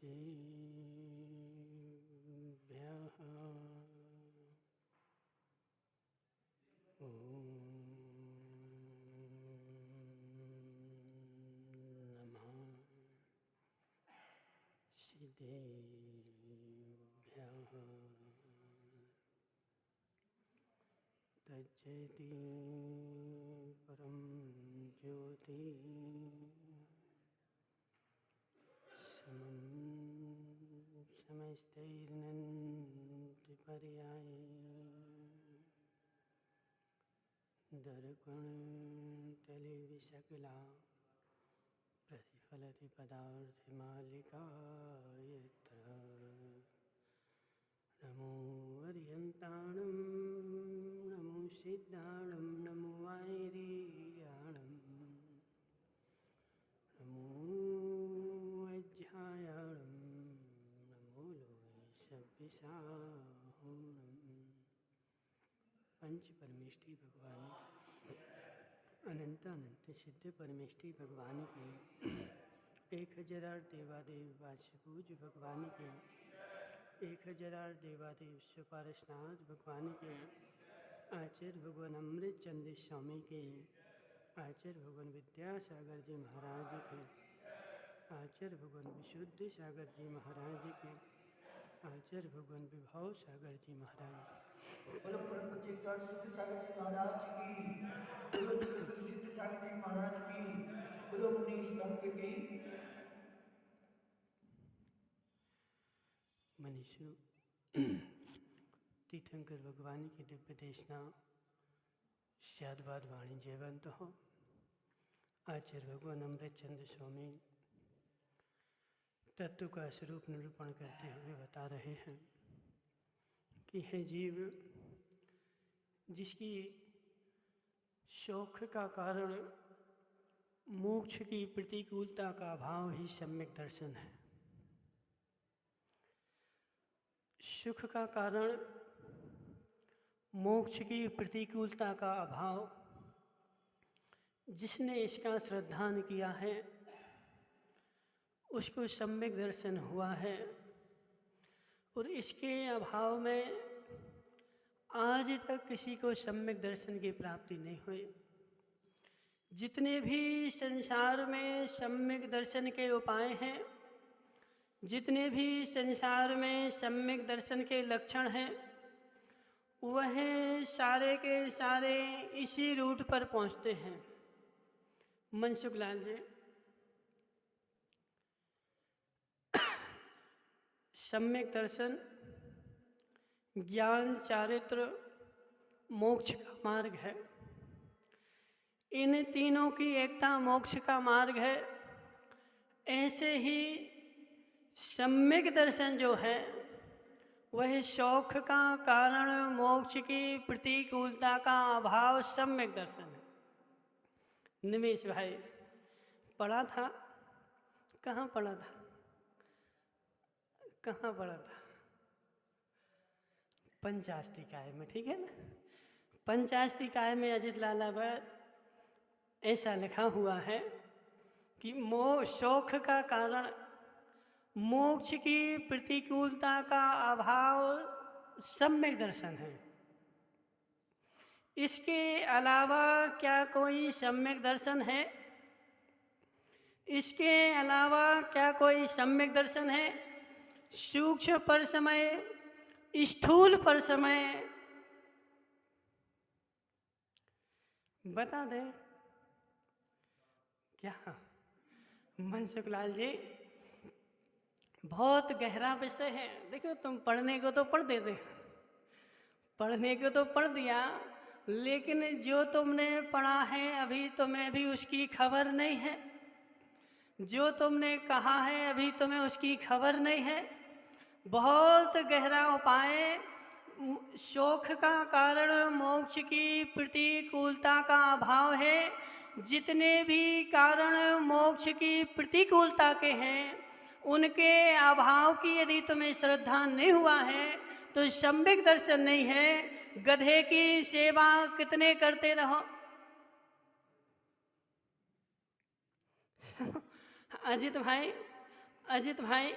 श्रीदेव्यः नमः। श्रीदेव्यः तज्जति परं ज्योति समं समस्तैर्नन्ति पर्याये दर्पणतले विशकला प्रतिफलति पदार्थमालिका यत्र नमो अर्यन्ताणं नमो सिद्धाणं नमो वैरियाणं नमो अध्यायाणं नमो लोयसव्यसाहूणं। पंच परमेष्टि भगवान अनंत अनंत सिद्ध परमेष्टि भगवान के 1008 देवादेव वासुपूज भगवान के 1008 देवादेव सुपारसनाथ भगवान के आचार्य भगवान अमृत चंद्र स्वामी के आचार्य भगवान विद्यासागर जी महाराज के आचार्य भगवान विशुद्ध सागर जी महाराज के आचार्य भगवान विभव सागर जी महाराज बोलो परम पूज्य सिद्ध सागर जी महाराज की, बोलो सिद्ध सागर जी महाराज की, बोलो मुनि संघ की। मनीषु तीर्थंकर भगवान की दिव्य देशना शादवाद वाणी जयवंत हो। आचार्य भगवान अमृत चंद्र स्वामी तत्व का स्वरूप निरूपण करते हुए बता रहे हैं कि है जीव जिसकी शौक का कारण मोक्ष की प्रतिकूलता का अभाव ही सम्यक दर्शन है। सुख का कारण मोक्ष की प्रतिकूलता का अभाव, जिसने इसका श्रद्धान किया है उसको सम्यक दर्शन हुआ है। और इसके अभाव में आज तक किसी को सम्यक दर्शन की प्राप्ति नहीं हुई। जितने भी संसार में सम्यक दर्शन के उपाय हैं, जितने भी संसार में सम्यक दर्शन के लक्षण हैं, वह सारे के सारे इसी रूट पर पहुंचते हैं। मनसुख लाल जी, सम्यक दर्शन ज्ञान चारित्र मोक्ष का मार्ग है। इन तीनों की एकता मोक्ष का मार्ग है। ऐसे ही सम्यक दर्शन जो है वह शौक का कारण मोक्ष की प्रतिकूलता का अभाव सम्यक दर्शन है। निमेश भाई पढ़ा था, कहाँ पढ़ा था, कहाँ पढ़ा था? पंचास्तिकाय में, ठीक है ना। पंचास्तिकाय में अजित लालावत ऐसा लिखा हुआ है कि शौक का कारण मोक्ष की प्रतिकूलता का अभाव सम्यक दर्शन है। इसके अलावा क्या कोई सम्यक दर्शन है? इसके अलावा क्या कोई सम्यक दर्शन है? सूक्ष्म पर समय, स्थूल पर समय बता दे क्या? मनसुख लाल जी, बहुत गहरा विषय है। देखो, तुम पढ़ने को तो पढ़ देते, पढ़ने को तो पढ़ दिया, लेकिन जो तुमने पढ़ा है अभी तुम्हें भी उसकी खबर नहीं है। जो तुमने कहा है अभी तुम्हें उसकी खबर नहीं है। बहुत गहरा उपाय, शौक का कारण मोक्ष की प्रतिकूलता का अभाव है। जितने भी कारण मोक्ष की प्रतिकूलता के हैं, उनके अभाव की यदि तुम्हें श्रद्धा नहीं हुआ है तो सम्यक दर्शन नहीं है। गधे की सेवा कितने करते रहो। अजित भाई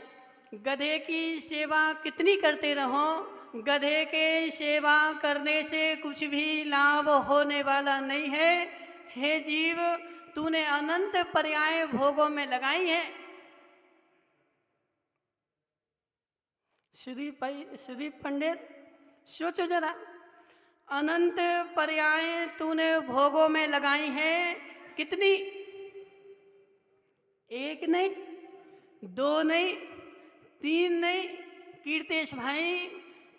गधे की सेवा कितनी करते रहो, गधे के सेवा करने से कुछ भी लाभ होने वाला नहीं है। हे जीव, तूने अनंत पर्याय भोगों में लगाई है। सुदीप पंडित सोचो जरा, अनंत पर्याय तूने भोगों में लगाई है, कितनी? एक नहीं, दो नहीं, तीन नहीं। कीर्तेश भाई,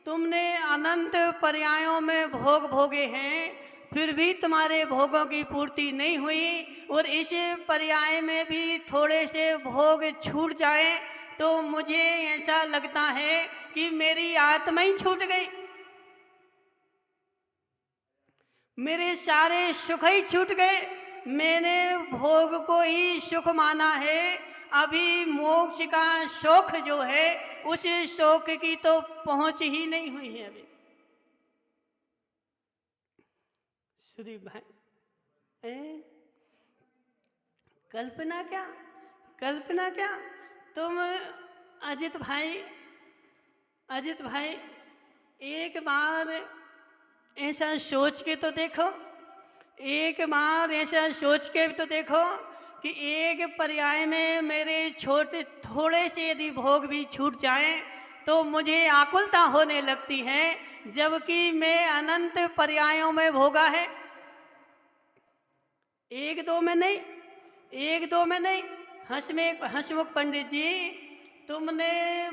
तुमने अनंत पर्यायों में भोग भोगे हैं, फिर भी तुम्हारे भोगों की पूर्ति नहीं हुई, और इस पर्याय में भी थोड़े से भोग छूट जाए तो मुझे ऐसा लगता है कि मेरी आत्मा ही छूट गई, मेरे सारे सुख ही छूट गए। मैंने भोग को ही सुख माना है। अभी मोक्ष का शौक जो है, उस शौक की तो पहुंच ही नहीं हुई है अभी। सुदीप भाई, कल्पना क्या, कल्पना क्या? तुम अजित भाई एक बार ऐसा सोच के तो देखो, एक बार ऐसा सोच के तो देखो कि एक पर्याय में मेरे थोड़े से यदि भोग भी छूट जाएं तो मुझे आकुलता होने लगती है, जबकि मैं अनंत पर्यायों में भोगा है। एक दो में नहीं, एक दो में नहीं। हंसमुख पंडित जी, तुमने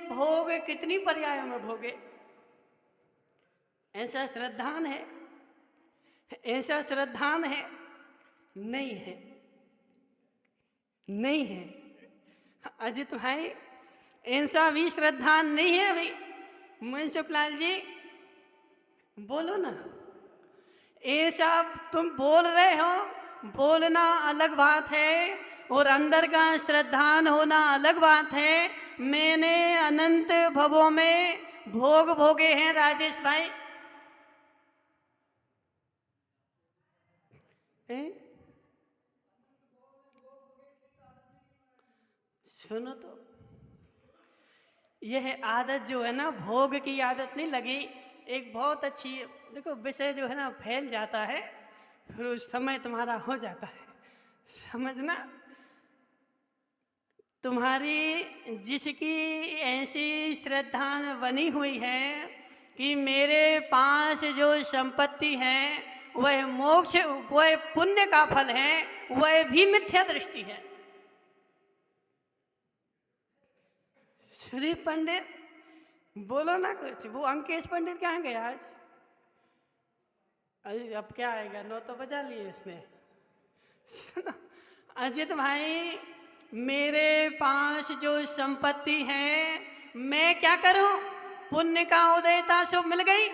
भोग कितनी पर्यायों में भोगे? ऐसा श्रद्धान है, ऐसा श्रद्धान है? नहीं है, नहीं है। अजित भाई, ऐसा भी श्रद्धान नहीं है अभी। मनसुखलाल जी बोलो ना, ऐसा तुम बोल रहे हो, बोलना अलग बात है और अंदर का श्रद्धान होना अलग बात है। मैंने अनंत भवों में भोग भोगे हैं राजेश भाई। सुनो तो, यह आदत जो है ना, भोग की आदत नहीं लगी। एक बहुत अच्छी, देखो विषय जो है ना फैल जाता है, फिर उस समय तुम्हारा हो जाता है, समझना। तुम्हारी जिसकी ऐसी श्रद्धा बनी हुई है कि मेरे पास जो संपत्ति है वह मोक्ष, वह पुण्य का फल है, वह भी मिथ्या दृष्टि है। सुदीप पंडित बोलो ना कुछ। वो अंकेश पंडित कहाँ गए आज? अरे अब क्या आएगा, 9 तो बजा लिए उसने। सुनो अजित भाई, मेरे पास जो संपत्ति है, मैं क्या करूं? पुण्य का उदयता शुभ मिल गई,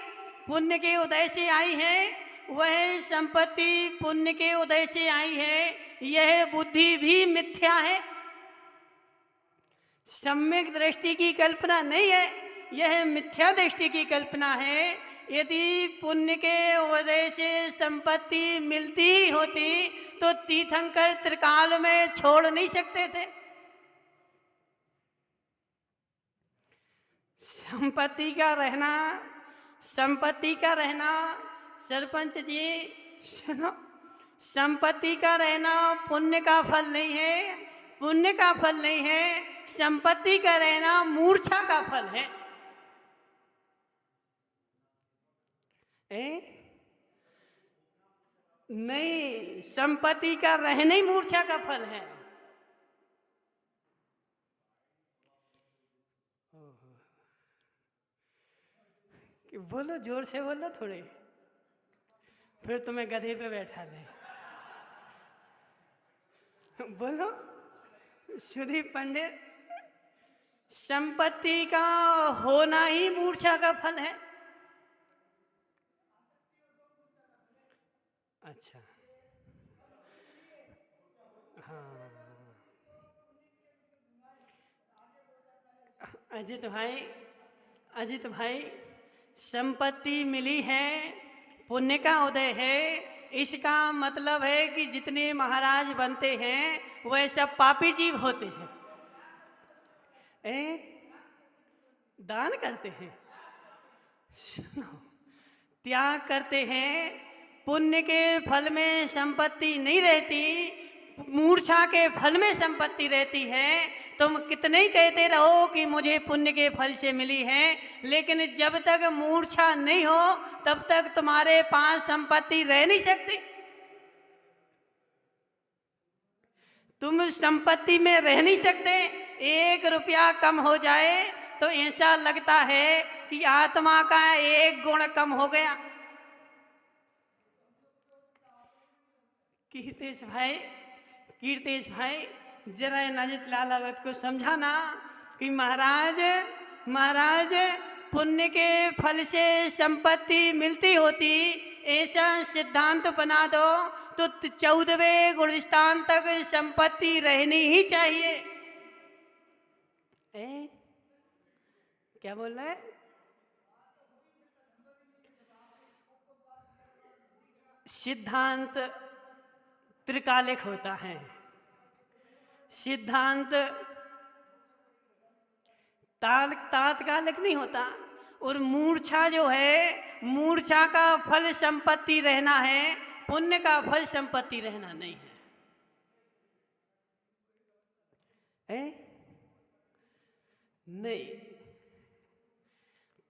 पुण्य के उदय से आई है वह संपत्ति, पुण्य के उदय से आई है। यह बुद्धि भी मिथ्या है, सम्यक दृष्टि की कल्पना नहीं है, यह मिथ्या दृष्टि की कल्पना है। यदि पुण्य के उदय से संपत्ति मिलती ही होती तो तीर्थंकर त्रिकाल में छोड़ नहीं सकते थे। संपत्ति का रहना, संपत्ति का रहना, सरपंच जी सुनो, संपत्ति का रहना पुण्य का फल नहीं है, पुण्य का फल नहीं है। संपत्ति का रहना मूर्छा का फल है। नहीं, संपत्ति का रहना ही मूर्छा का फल है। बोलो, जोर से बोलो थोड़े, फिर तुम्हें गधे पे बैठा ले। बोलो सुदीप पंडित, संपत्ति का होना ही मूर्छा का फल है। अच्छा, हाँ अजित भाई, संपत्ति मिली है, पुण्य का उदय है, इसका मतलब है कि जितने महाराज बनते हैं वह सब पापी जीव होते हैं। दान करते हैं। सुनो, त्याग करते हैं, पुण्य के फल में संपत्ति नहीं रहती, मूर्छा के फल में संपत्ति रहती है। तुम कितने ही कहते रहो कि मुझे पुण्य के फल से मिली है, लेकिन जब तक मूर्छा नहीं हो तब तक तुम्हारे पास संपत्ति रह नहीं सकती। तुम संपत्ति में रह नहीं सकते। 1 रुपया कम हो जाए तो ऐसा लगता है कि आत्मा का 1 गुण कम हो गया। कीर्तेश भाई जरा नजित लालावत को समझाना कि महाराज पुण्य के फल से संपत्ति मिलती होती, ऐसा सिद्धांत बना दो तो 14वें गुलिस्तान तक संपत्ति रहनी ही चाहिए। क्या बोल रहा है? सिद्धांत त्रिकालिक होता है, सिद्धांत तात्कालिक नहीं होता। और मूर्छा जो है, मूर्छा का फल संपत्ति रहना है, पुण्य का फल संपत्ति रहना नहीं है। नहीं,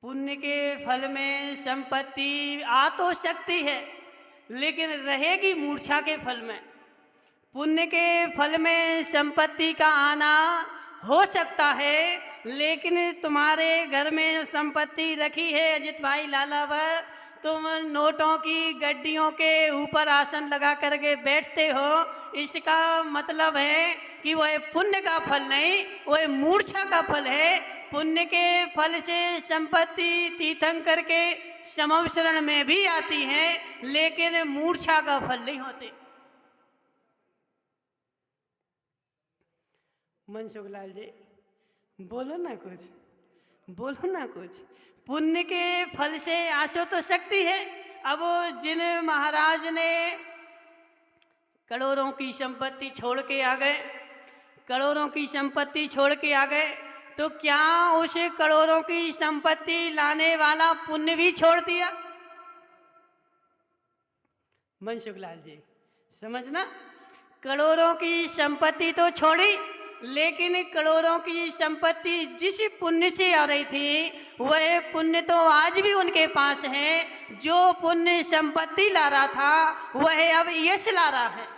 पुण्य के फल में संपत्ति आ तो सकती है, लेकिन रहेगी मूर्छा के फल में। पुण्य के फल में संपत्ति का आना हो सकता है, लेकिन तुम्हारे घर में संपत्ति रखी है अजित भाई लालावर, तुम नोटों की गड्डियों के ऊपर आसन लगा करके बैठते हो, इसका मतलब है कि वह पुण्य का फल नहीं, वह मूर्छा का फल है। पुण्य के फल से संपत्ति तीर्थंकर के समवसरण में भी आती है, लेकिन मूर्छा का फल नहीं होते। मनसुख लाल जी बोलो ना कुछ। पुण्य के फल से आशो तो सकती है। अब जिन महाराज ने करोड़ों की संपत्ति छोड़ के आ गए, तो क्या उस करोड़ों की संपत्ति लाने वाला पुण्य भी छोड़ दिया? मनसुख लाल जी समझना, करोड़ों की संपत्ति तो छोड़ी, लेकिन करोड़ों की संपत्ति जिस पुण्य से आ रही थी, वह पुण्य तो आज भी उनके पास है। जो पुण्य संपत्ति ला रहा था, वह अब यश ला रहा है।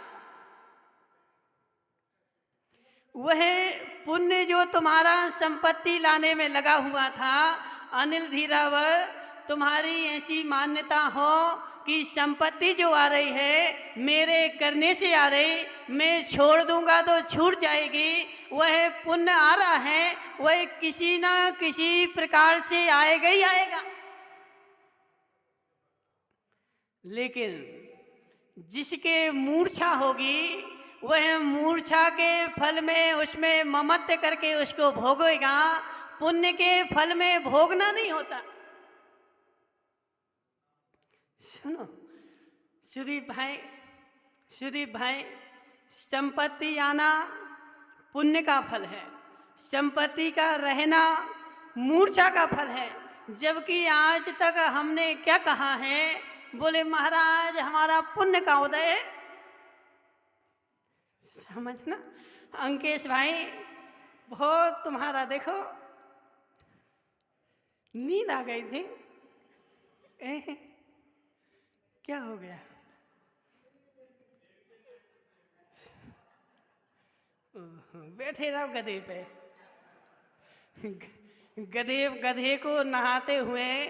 वह पुण्य जो तुम्हारा संपत्ति लाने में लगा हुआ था, अनिल धीरावर, तुम्हारी ऐसी मान्यता हो कि संपत्ति जो आ रही है मेरे करने से आ रही, मैं छोड़ दूंगा तो छूट जाएगी, वह पुण्य आ रहा है, वह किसी न किसी प्रकार से आएगा ही आएगा। लेकिन जिसके मूर्छा होगी, वह मूर्छा के फल में उसमें ममत्व करके उसको भोगेगा। पुण्य के फल में भोगना नहीं होता। सुनो सुदीप भाई, संपत्ति आना पुण्य का फल है, संपत्ति का रहना मूर्छा का फल है। जबकि आज तक हमने क्या कहा है, बोले महाराज हमारा पुण्य का उदय है। समझना अंकेश भाई, बहुत तुम्हारा देखो नींद आ गई थी। क्या हो गया? बैठे रहो गधे पे। गधे को नहाते हुए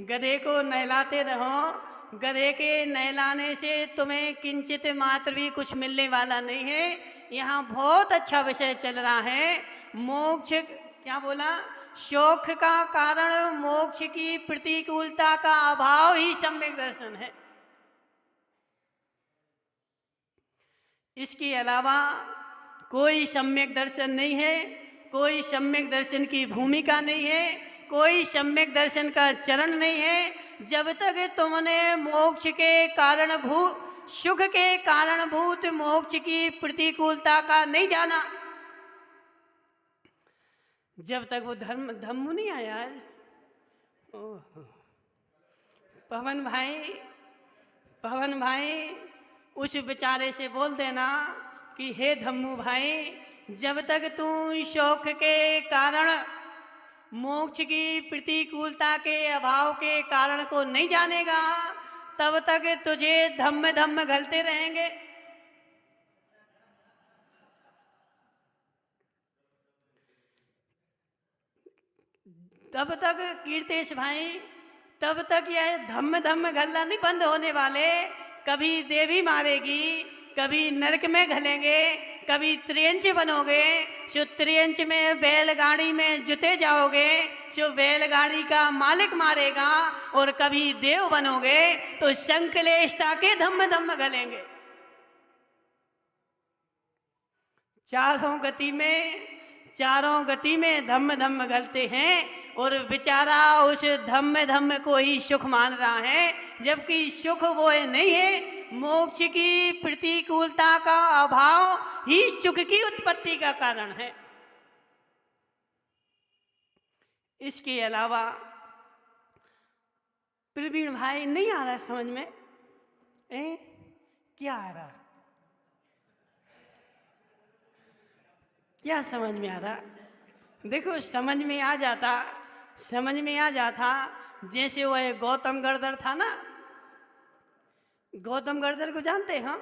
गधे को नहलाते रहो। गधे के नहलाने से तुम्हें किंचित मात्र भी कुछ मिलने वाला नहीं है। यहाँ बहुत अच्छा विषय चल रहा है। मोक्ष क्या बोला? शोक का कारण मोक्ष की प्रतिकूलता का अभाव ही सम्यक दर्शन है। इसके अलावा कोई सम्यक दर्शन नहीं है, कोई सम्यक दर्शन की भूमिका नहीं है, कोई सम्यक दर्शन का चरण नहीं है। जब तक तुमने मोक्ष के कारणभूत सुख के कारणभूत मोक्ष की प्रतिकूलता का नहीं जाना, जब तक वो धम्मू नहीं आया आज। ओह पवन भाई उस बेचारे से बोल देना कि हे धम्मू भाई, जब तक तू शौक के कारण मोक्ष की प्रतिकूलता के अभाव के कारण को नहीं जानेगा, तब तक तुझे धम्म धम्म घलते रहेंगे। तब तक कीर्तेश भाई, तब तक यह धम्म धम्म घलना नहीं बंद होने वाले। कभी देवी मारेगी, कभी नरक में घलेंगे, कभी त्रियंच बनोगे, सो त्रियंच में बैलगाड़ी में जुते जाओगे, सो बैलगाड़ी का मालिक मारेगा, और कभी देव बनोगे तो संकलेशता के धम्म धम्म घलेंगे। चारों गति में धम्म धम्म घलते हैं, और बेचारा उस धम्म धम्म को ही सुख मान रहा है, जबकि सुख वो नहीं है। मोक्ष की प्रतिकूलता का अभाव ही सुख की उत्पत्ति का कारण है। इसके अलावा प्रवीण भाई नहीं आ रहा समझ में? क्या आ रहा, क्या समझ में आ रहा? देखो समझ में आ जाता जैसे वह गौतम गर्दर था ना। गौतम गर्दर को जानते हम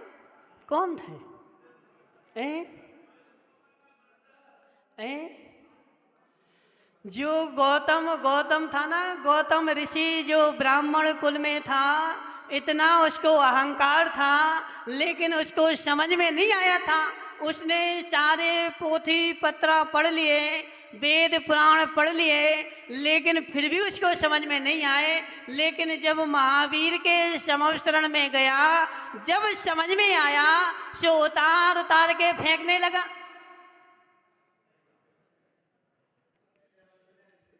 कौन थे? जो गौतम था ना, गौतम ऋषि जो ब्राह्मण कुल में था, इतना उसको अहंकार था, लेकिन उसको समझ में नहीं आया था। उसने सारे पोथी पत्रा पढ़ लिए, वेद पुराण पढ़ लिए, लेकिन फिर भी उसको समझ में नहीं आए। लेकिन जब महावीर के समशरण में गया, जब समझ में आया, सो उतार के फेंकने लगा।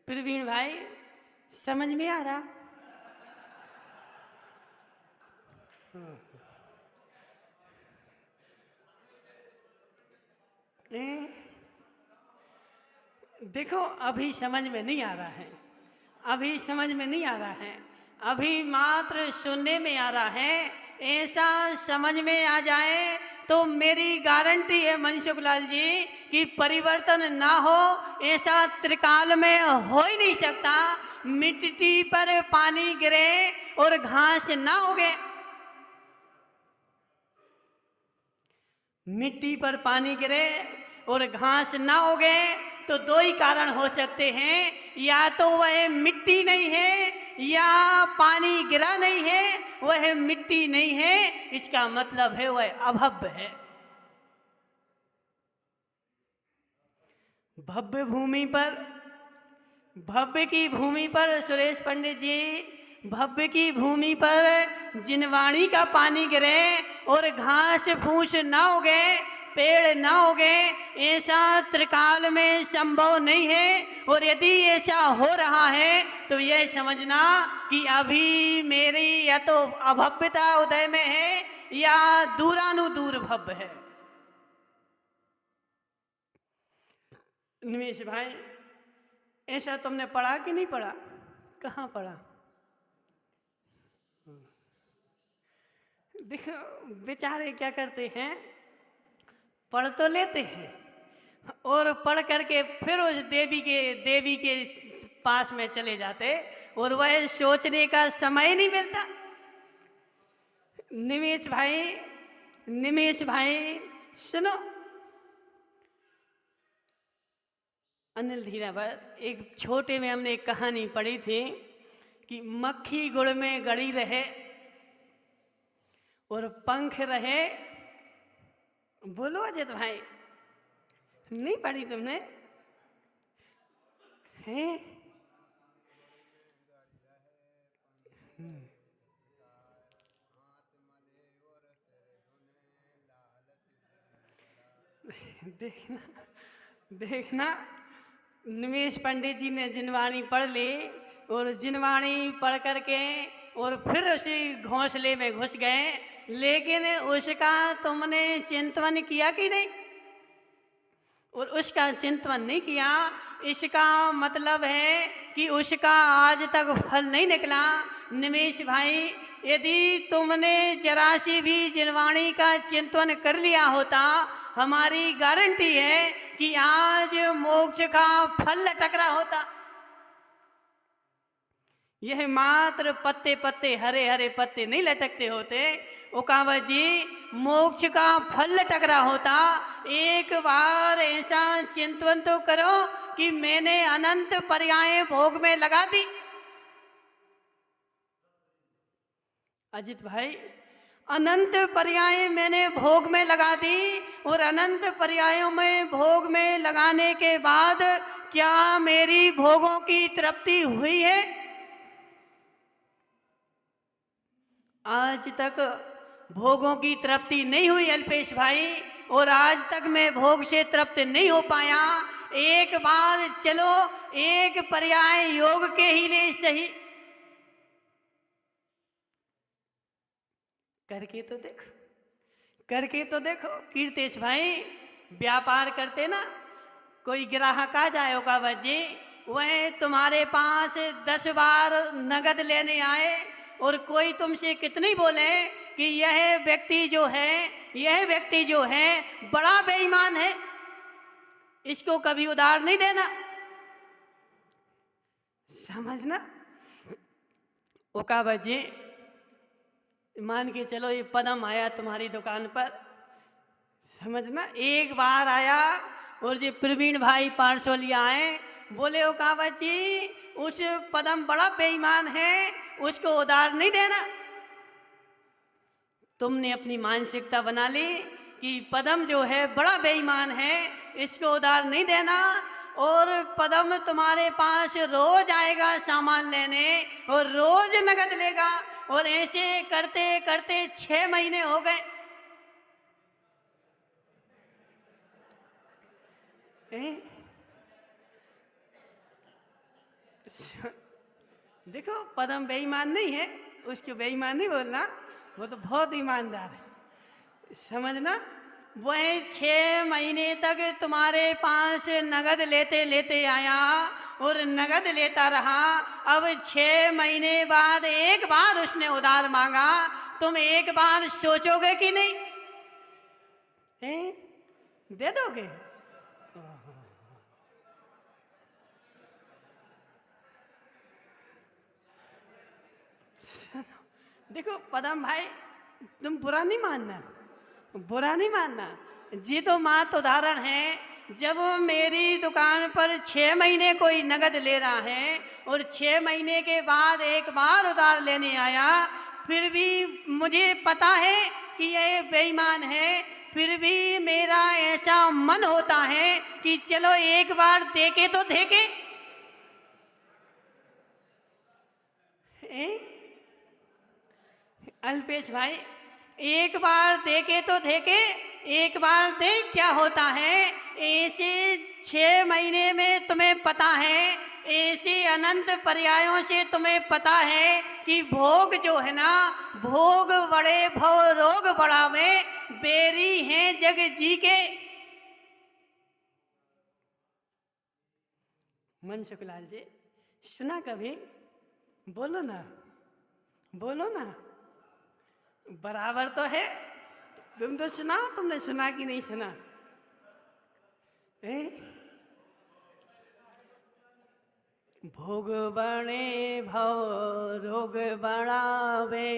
प्रवीण भाई समझ में आ रहा? देखो अभी समझ में नहीं आ रहा है, अभी मात्र सुनने में आ रहा है। ऐसा समझ में आ जाए तो मेरी गारंटी है मनसुख लाल जी कि परिवर्तन ना हो, ऐसा त्रिकाल में हो ही नहीं सकता। मिट्टी पर पानी गिरे और घास ना उगे, मिट्टी पर पानी गिरे और घास ना उगे तो दो ही कारण हो सकते हैं, या तो वह मिट्टी नहीं है या पानी गिरा नहीं है। वह मिट्टी नहीं है, इसका मतलब है वह अभव्य है। भव्य की भूमि पर सुरेश पंडित जी, भव्य की भूमि पर जिनवाणी का पानी गिरे और घास फूस ना उगे, पेड़ ना उगे, ऐसा त्रिकाल में संभव नहीं है। और यदि ऐसा हो रहा है तो यह समझना कि अभी मेरी या तो अभव्यता उदय में है या दूरानुदूर भव्य है। निमेश भाई ऐसा तुमने पढ़ा कि नहीं पढ़ा? कहाँ पढ़ा? देखो बेचारे क्या करते हैं, पढ़ तो लेते हैं और पढ़ करके फिर उस देवी के पास में चले जाते, और वह सोचने का समय नहीं मिलता। निमेश भाई सुनो, अनिल धीरावत एक छोटे में हमने एक कहानी पढ़ी थी कि मक्खी गुड़ में गड़ी रहे और पंख रहे। बोलो अजित भाई, नहीं पढ़ी तुमने? हैं? देखना निमेश पंडित जी ने जिनवाणी पढ़ ली, और जिनवाणी पढ़ करके और फिर उसी घोंसले में घुस गए। लेकिन उसका तुमने चिंतन किया कि नहीं? और उसका चिंतन नहीं किया, इसका मतलब है कि उसका आज तक फल नहीं निकला। निमेश भाई, यदि तुमने जरा सी भी जिनवाणी का चिंतन कर लिया होता, हमारी गारंटी है कि आज मोक्ष का फल लटक रहा होता। यह मात्र पत्ते पत्ते, हरे हरे पत्ते नहीं लटकते होते। ओकावत जी, मोक्ष का फल लटक रहा होता। एक बार ऐसा चिंतन तो करो कि मैंने अनंत पर्याय भोग में लगा दी। अजित भाई, अनंत पर्याय मैंने भोग में लगा दी, और अनंत पर्यायों में भोग में लगाने के बाद क्या मेरी भोगों की तृप्ति हुई है? आज तक भोगों की तृप्ति नहीं हुई अल्पेश भाई, और आज तक मैं भोग से तृप्त नहीं हो पाया। एक बार चलो, एक पर्याय योग के ही लिए सही करके तो देखो, करके तो देखो। कीर्तेश भाई, व्यापार करते ना, कोई ग्राहक आ जाए ओकावत जी, वह तुम्हारे पास 10 बार नगद लेने आए, और कोई तुमसे कितनी बोले कि यह व्यक्ति जो है बड़ा बेईमान है, इसको कभी उधार नहीं देना, समझना। ओकावत जी, मान के चलो ये पदम आया तुम्हारी दुकान पर, समझना, एक बार आया, और जो प्रवीण भाई पारसोलिया आए, बोले ओकावत जी उस पदम बड़ा बेईमान है, उसको उधार नहीं देना। तुमने अपनी मानसिकता बना ली कि पदम जो है बड़ा बेईमान है, इसको उधार नहीं देना, और पदम तुम्हारे पास रोज आएगा सामान लेने, और रोज नगद लेगा, और ऐसे करते करते 6 महीने हो गए। देखो, पदम बेईमान नहीं है, उसको बेईमान नहीं बोलना, वो तो बहुत ईमानदार है, समझना। वह 6 महीने तक तुम्हारे पास नगद लेते लेते आया, और नगद लेता रहा। अब 6 महीने बाद एक बार उसने उधार मांगा, तुम एक बार सोचोगे कि नहीं? दे दोगे? देखो पदम भाई, तुम बुरा नहीं मानना, जी तो मात उदाहरण है। जब मेरी दुकान पर 6 महीने कोई नगद ले रहा है, और 6 महीने के बाद एक बार उधार लेने आया, फिर भी मुझे पता है कि यह बेईमान है, फिर भी मेरा ऐसा मन होता है कि चलो एक बार देखे तो देखे। अल्पेश भाई, एक बार देखे तो देखे, एक बार देख क्या होता है। ऐसे 6 महीने में तुम्हें पता है, ऐसे अनंत पर्यायों से तुम्हें पता है कि भोग जो है ना, भोग बड़े भव रोग बढ़ावे, बेरी हैं जग जी के। मनसुखलाल जी, सुना कभी? बोलो ना, बराबर तो है। तुम तो सुनाओ, तुमने सुना कि नहीं सुना? भोग बड़े भव रोग बढ़ावे,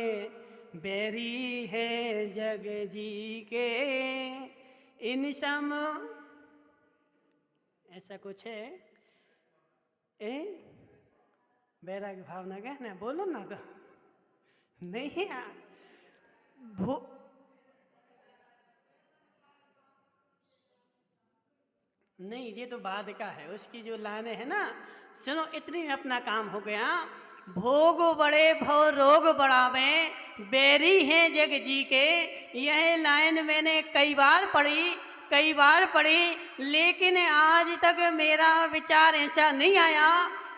बेरी है जग जी के, इन सम, ऐसा कुछ है। बैराग भावना का ना, बोलो ना तो। नहीं नहीं, ये तो बाद का है, उसकी जो लाने है ना, सुनो, इतनी में अपना काम हो गया। भोग बड़े भव रोग बढ़ावे, बेरी हैं जग जी के। यह लाइन मैंने कई बार पढ़ी, लेकिन आज तक मेरा विचार ऐसा नहीं आया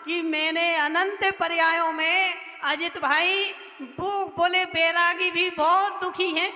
कि मैंने अनंत पर्यायों में, अजित भाई वो बोले बैरागी भी बहुत दुखी हैं।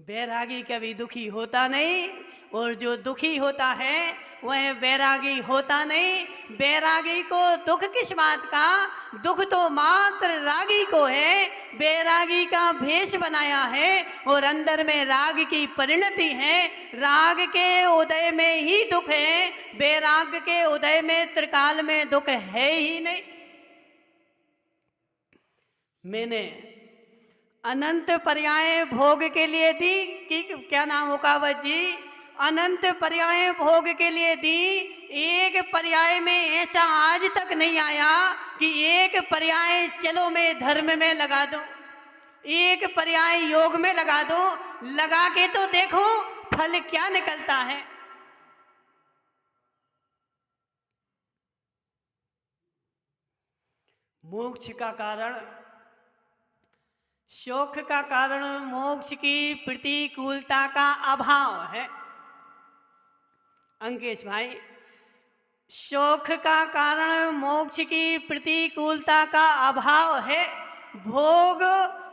बैरागी कभी दुखी होता नहीं, और जो दुखी होता है वह बैरागी होता नहीं। बैरागी को दुख किस बात का? दुख तो मात्र रागी को है। बैरागी का भेष बनाया है और अंदर में राग की परिणति है। राग के उदय में ही दुख है, बैराग के उदय में त्रिकाल में दुख है ही नहीं। मैंने अनंत पर्याय भोग के लिए दी कि क्या नाम मुकावत जी, अनंत पर्याय भोग के लिए दी। एक पर्याय में ऐसा आज तक नहीं आया कि एक पर्याय चलो मैं धर्म में लगा दूं, एक पर्याय योग में लगा दो। लगा के तो देखो फल क्या निकलता है। मोक्ष का कारण, शोक का कारण मोक्ष की प्रतिकूलता का अभाव है। अंकेश भाई, शोक का कारण मोक्ष की प्रतिकूलता का अभाव है। भोग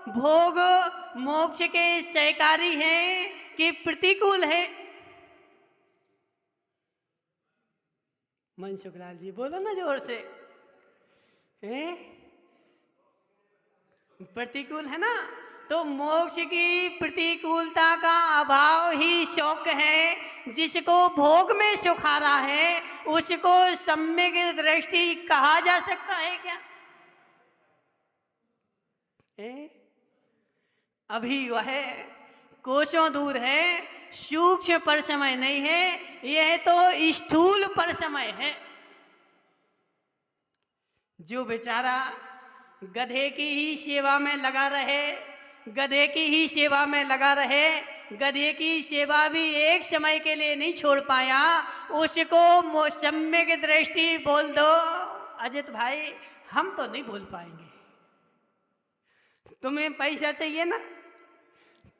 भोग मोक्ष के सहकारी हैं कि प्रतिकूल है? मनसुख लाल जी बोलो ना जोर से, हैं? प्रतिकूल है ना। तो मोक्ष की प्रतिकूलता का अभाव ही शोक है। जिसको भोग में सुख आ रहा है उसको सम्यक दृष्टि कहा जा सकता है क्या? अभी वह कोसों दूर है, सूक्ष्म पर समय नहीं है, यह तो स्थूल पर समय है। जो बेचारा गधे की ही सेवा में लगा रहे, गधे की ही सेवा में लगा रहे, गधे की सेवा भी एक समय के लिए नहीं छोड़ पाया, उसको सम्यक दृष्टि बोल दो। अजित भाई हम तो नहीं बोल पाएंगे। तुम्हें पैसा चाहिए ना,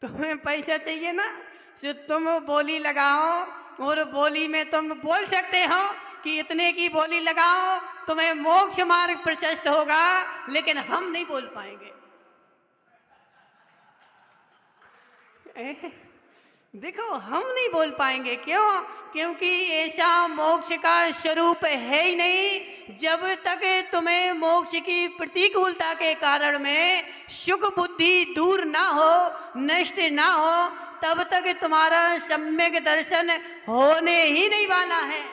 तुम्हें पैसा चाहिए ना, तो तुम बोली लगाओ और बोली में तुम बोल सकते हो कि इतने की बोली लगाओ, तुम्हें मोक्ष मार्ग प्रशस्त होगा। लेकिन हम नहीं बोल पाएंगे। देखो हम नहीं बोल पाएंगे। क्यों? क्योंकि ऐसा मोक्ष का स्वरूप है ही नहीं। जब तक तुम्हें मोक्ष की प्रतिकूलता के कारण में सुख बुद्धि दूर ना हो, नष्ट ना हो, तब तक तुम्हारा सम्यक दर्शन होने ही नहीं वाला है।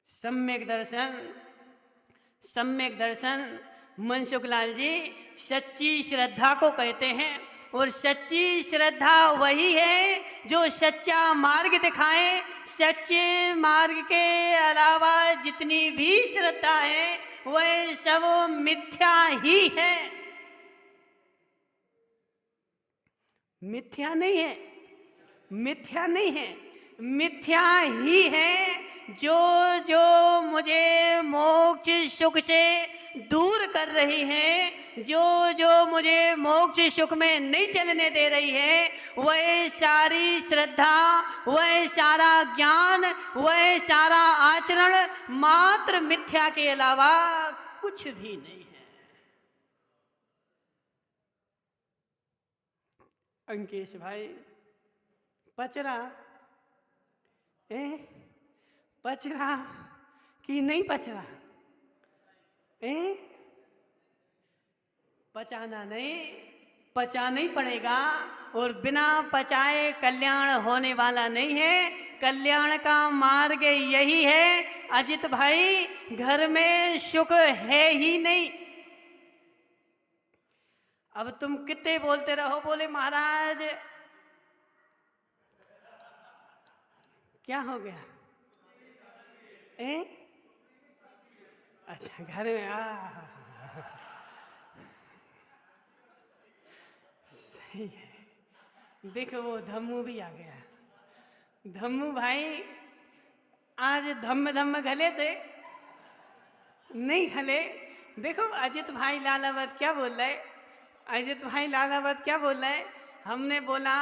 सम्यक दर्शन, सम्यक दर्शन मनसुख लाल जी सच्ची श्रद्धा को कहते हैं। और सच्ची श्रद्धा वही है जो सच्चा मार्ग दिखाए। सच्चे मार्ग के अलावा जितनी भी श्रद्धा है वह सब मिथ्या ही है। मिथ्या नहीं है, मिथ्या नहीं है, मिथ्या ही है। जो जो मुझे मोक्ष सुख से दूर कर रही है, जो जो मुझे मोक्ष सुख में नहीं चलने दे रही है, वह सारी श्रद्धा, वह सारा ज्ञान, वह सारा आचरण मात्र मिथ्या के अलावा कुछ भी नहीं है। अंकेश भाई पचरा पचरा कि नहीं पचरा? पचाना नहीं, पचाना ही पड़ेगा। और बिना पचाए कल्याण होने वाला नहीं है। कल्याण का मार्ग यही है। अजित भाई घर में सुख है ही नहीं। अब तुम कितने बोलते रहो, बोले महाराज क्या हो गया? अच्छा घर में सही है। देखो वो धम्मू भी आ गया। धम्मू भाई आज धम्म धम्म घले थे, नहीं घले। देखो अजित भाई लालावत क्या बोल रहे, अजित भाई लालावत क्या बोल रहे। हमने बोला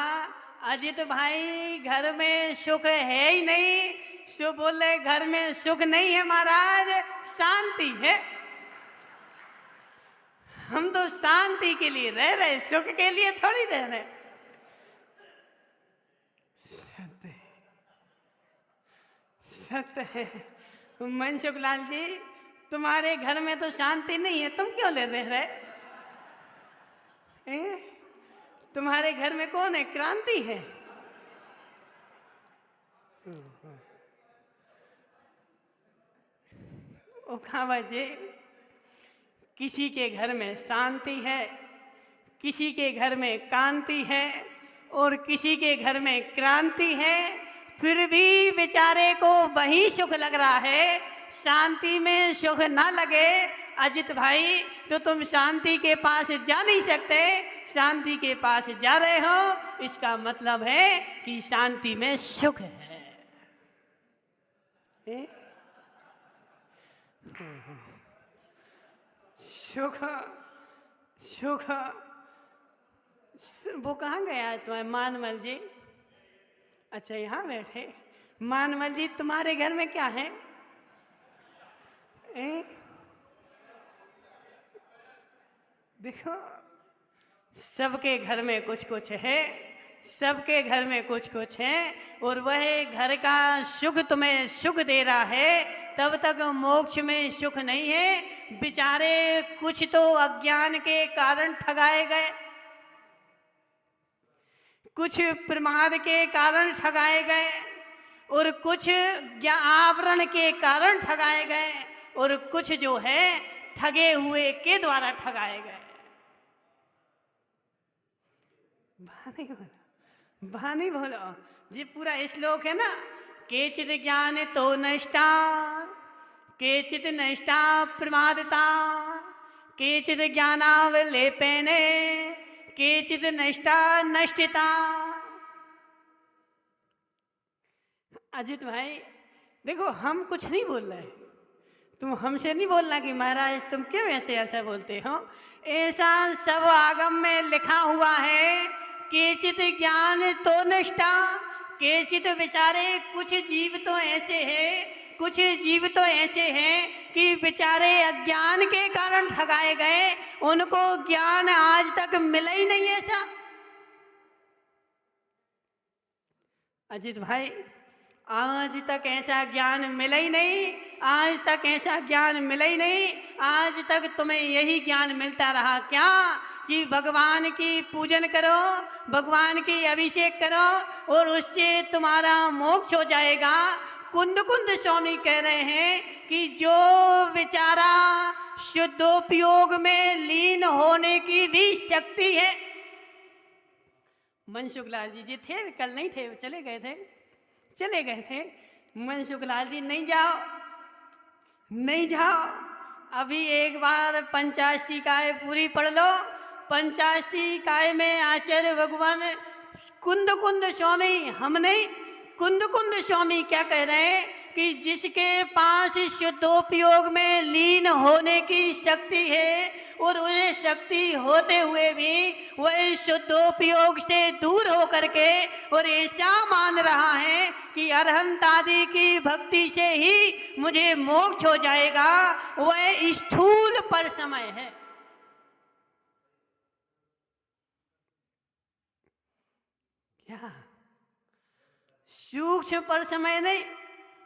अजित भाई घर में सुख है ही नहीं। सो बोले घर में सुख नहीं है महाराज, शांति है। हम तो शांति के लिए रह रहे, सुख के लिए थोड़ी रह रहे। सत्य सत्य है। मनसुख लाल जी, तुम्हारे घर में तो शांति नहीं है, तुम क्यों ले रह रहे? तुम्हारे घर में कौन है? क्रांति है। ओ खावत जी, किसी के घर में शांति है, किसी के घर में कांति है और किसी के घर में क्रांति है, फिर भी बेचारे को वही सुख लग रहा है, शांति में सुख ना लगे। अजित भाई, तो तुम शांति के पास जा नहीं सकते, शांति के पास जा रहे हो, इसका मतलब है कि शांति में सुख है। सुख सुख। वो कहाँ गया तुम्हारे मानमल जी? अच्छा, यहाँ बैठे। मानमल जी, तुम्हारे घर में क्या है? देखो, सबके घर में कुछ कुछ है, सबके घर में कुछ कुछ है, और वह घर का सुख तुम्हें सुख दे रहा है, तब तक मोक्ष में सुख नहीं है। बेचारे कुछ तो अज्ञान के कारण ठगाए गए, कुछ प्रमाद के कारण ठगाए गए, और कुछ आवरण के कारण ठगाए गए, और कुछ जो है ठगे हुए के द्वारा ठगाए गए। भानी बोलो जी, पूरा श्लोक है ना, केचित ज्ञान तो नष्टा, केचित नष्टा प्रमादता, केचित ज्ञानावलेपेने, केचित नष्टा नष्टता। अजित भाई देखो, हम कुछ नहीं बोल रहे, तुम हमसे नहीं बोलना कि महाराज तुम क्यों ऐसा बोलते हो। ऐसा सब आगम में लिखा हुआ है, केचित ज्ञान तो नष्टा, केचित बेचारे कुछ जीव तो ऐसे हैं, कुछ जीव तो ऐसे हैं कि बेचारे अज्ञान के कारण ठगाए गए, उनको ज्ञान आज तक मिला ही नहीं। ऐसा अजित भाई, आज तक ऐसा ज्ञान मिला ही नहीं, आज तक ऐसा ज्ञान मिला ही नहीं। आज तक तुम्हें यही ज्ञान मिलता रहा क्या कि भगवान की पूजन करो, भगवान की अभिषेक करो और उससे तुम्हारा मोक्ष हो जाएगा। कुंद कुंद स्वामी कह रहे हैं कि जो बेचारा शुद्धोपयोग में लीन होने की भी शक्ति है। मनसुख लाल जी थे, कल नहीं थे, चले गए थे। मनसुख लाल जी, नहीं जाओ, अभी एक बार पंचाष्टिकाय पूरी पढ़ लो। पंचाष्टिकाय में आचार्य भगवान कुंद कुंद स्वामी, हम नहीं, कुंद कुंद स्वामी क्या कह रहे हैं कि जिसके पास शुद्धोपयोग में लीन होने की शक्ति है और उसे शक्ति होते हुए भी वह शुद्धोपयोग से दूर हो करके और ऐसा मान रहा है कि अरहंत आदि की भक्ति से ही मुझे मोक्ष हो जाएगा, वह स्थूल पर समय है। क्या सूक्ष्म पर समय नहीं,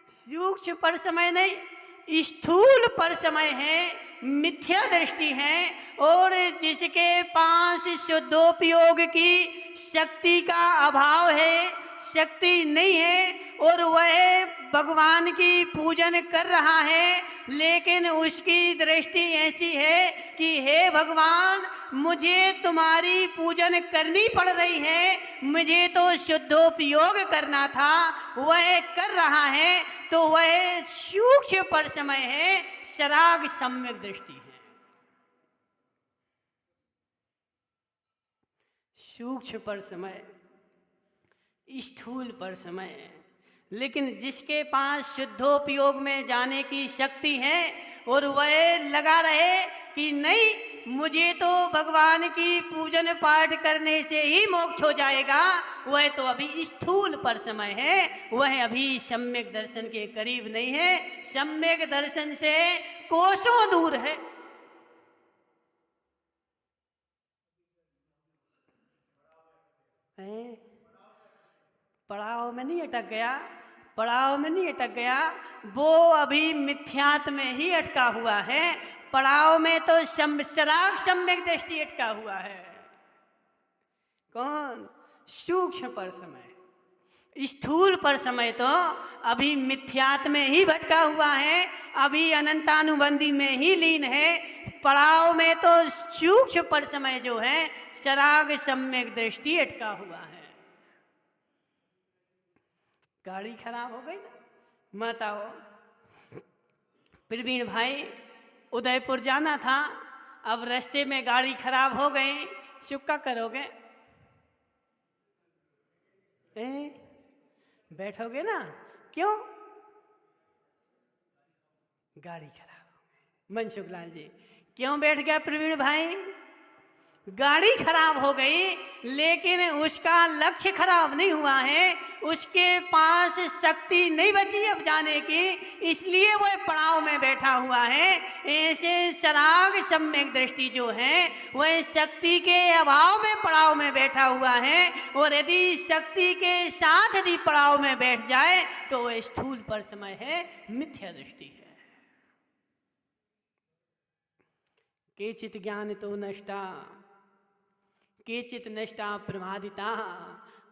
सूक्ष्म पर समय नहीं, स्थूल पर समय है, मिथ्या दृष्टि है। और जिसके पास शुद्धोपयोग की शक्ति का अभाव है, शक्ति नहीं है, और वह भगवान की पूजन कर रहा है, लेकिन उसकी दृष्टि ऐसी है कि हे भगवान, मुझे तुम्हारी पूजन करनी पड़ रही है, मुझे तो शुद्धोपयोग करना था, वह कर रहा है, तो वह सूक्ष्म पर समय है, शराग सम्यक दृष्टि है। सूक्ष्म पर समय, स्थूल पर समय। लेकिन जिसके पास शुद्धोपयोग में जाने की शक्ति है और वह लगा रहे कि नहीं, मुझे तो भगवान की पूजन पाठ करने से ही मोक्ष हो जाएगा, वह तो अभी स्थूल पर समय है, वह अभी सम्यक दर्शन के करीब नहीं है, सम्यक दर्शन से कोसों दूर है। पड़ाव में नहीं अटक गया, पड़ाव में नहीं अटक गया, वो अभी मिथ्यात में ही अटका हुआ है। पड़ाव में तो शराग सम्यक दृष्टि अटका हुआ है। कौन? सूक्ष्म पर समय, स्थूल पर समय तो अभी मिथ्यात में ही भटका हुआ है, अभी अनंतानुबंधी में ही लीन है। पड़ाव में तो सूक्ष्म पर समय जो है शराग सम्यक दृष्टि अटका हुआ है। गाड़ी खराब हो गई ना, मत आओ। प्रवीण भाई उदयपुर जाना था, अब रास्ते में गाड़ी खराब हो गई, क्या करोगे? बैठोगे ना? क्यों? गाड़ी खराब हो गई। मनसुख लाल जी, क्यों बैठ गया प्रवीण भाई? गाड़ी खराब हो गई, लेकिन उसका लक्ष्य खराब नहीं हुआ है, उसके पास शक्ति नहीं बची अब जाने की, इसलिए वो पड़ाव में बैठा हुआ है। ऐसे शराग सम्यक दृष्टि जो है वह शक्ति के अभाव में पड़ाव में बैठा हुआ है, और यदि शक्ति के साथ यदि पड़ाव में बैठ जाए तो वह स्थूल पर समय है, मिथ्या दृष्टि है। केचित ज्ञान तो नष्टा, केचित नष्टा प्रमादिता।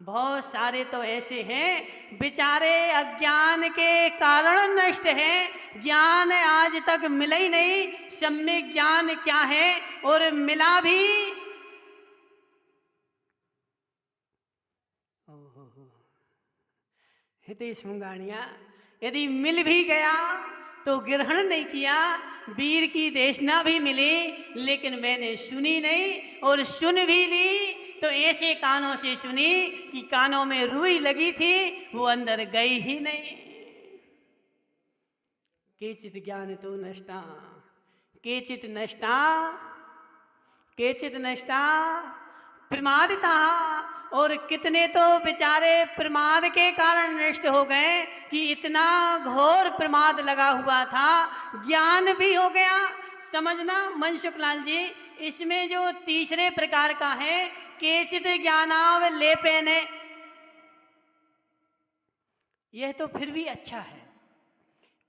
बहुत सारे तो ऐसे हैं बेचारे अज्ञान के कारण नष्ट हैं, ज्ञान आज तक मिला ही नहीं, सम्यक ज्ञान क्या है, और मिला भी हितेश मुंगानिया, यदि मिल भी गया तो ग्रहण नहीं किया। वीर की देशना भी मिली, लेकिन मैंने सुनी नहीं, और सुन भी ली तो ऐसे कानों से सुनी कि कानों में रुई लगी थी, वो अंदर गई ही नहीं। केचित ज्ञान तो नष्टा, केचित नष्टा, केचित नष्टा प्रमादिता। और कितने तो बेचारे प्रमाद के कारण नष्ट हो गए कि इतना घोर प्रमाद लगा हुआ था, ज्ञान भी हो गया। समझना मनसुख लाल जी, इसमें जो तीसरे प्रकार का है केचित ज्ञानावलेपेने, यह तो फिर भी अच्छा है।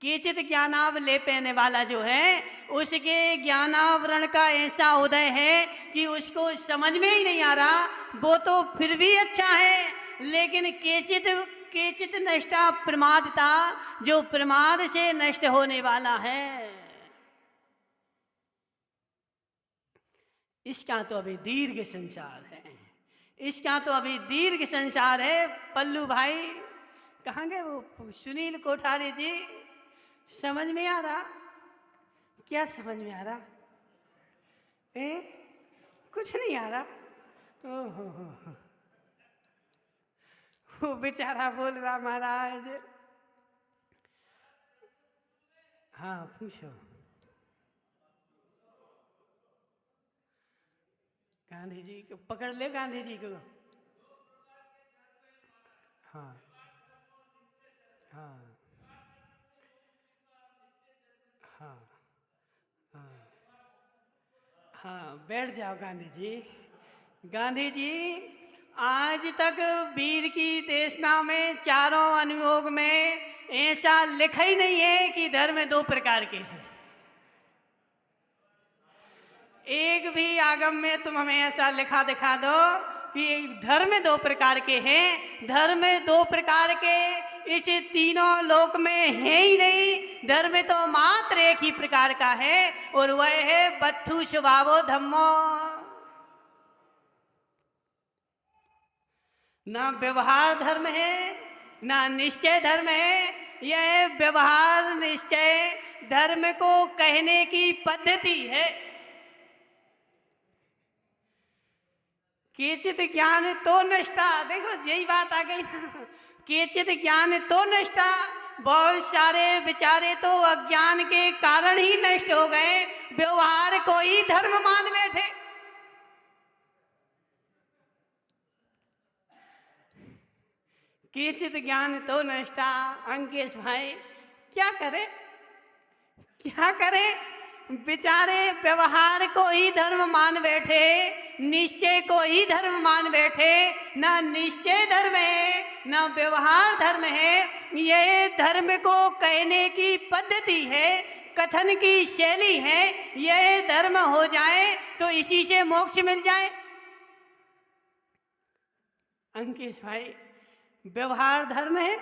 केचित ज्ञानावलेपेने वाला जो है उसके ज्ञानावरण का ऐसा उदय है कि उसको समझ में ही नहीं आ रहा, वो तो फिर भी अच्छा है। लेकिन केचित नष्टा प्रमादता, जो प्रमाद से नष्ट होने वाला है, इसका तो अभी दीर्घ संसार है, इसका तो अभी दीर्घ संसार है। पल्लू भाई कहाँ गए? वो सुनील कोठारी जी, समझ में आ रहा? क्या समझ में आ रहा? कुछ नहीं आ रहा। ओहो हो, वो बेचारा बोल रहा महाराज। हाँ पूछो। गांधी जी को पकड़ ले, गांधी जी को। हाँ हाँ हाँ हाँ हाँ, बैठ जाओ गांधी जी। गांधी जी, आज तक वीर की देशना में चारों अनुयोग में ऐसा लिखा ही नहीं है कि धर्म दो प्रकार के हैं। एक भी आगम में तुम हमें ऐसा लिखा दिखा दो कि धर्म दो प्रकार के हैं। धर्म दो प्रकार के इस तीनों लोक में है ही नहीं। धर्म तो मात्र एक ही प्रकार का है, और वह है बद्धु स्वभावो धम्मो। ना व्यवहार धर्म है, ना निश्चय धर्म है। यह व्यवहार निश्चय धर्म को कहने की पद्धति है। केचित ज्ञान तो नष्टा, देखो यही बात आ गई ना, केचित ज्ञान तो नष्टा। बहुत सारे बेचारे तो अज्ञान के कारण ही नष्ट हो गए, व्यवहार को ही धर्म मान बैठे। केचित ज्ञान तो नष्टा। अंकेश भाई क्या करे, क्या करे? बेचारे व्यवहार को ही धर्म मान बैठे, निश्चय को ही धर्म मान बैठे। ना निश्चय धर्म है, ना व्यवहार धर्म है। यह धर्म को कहने की पद्धति है, कथन की शैली है। यह धर्म हो जाए तो इसी से मोक्ष मिल जाए। अंकेश भाई, व्यवहार धर्म है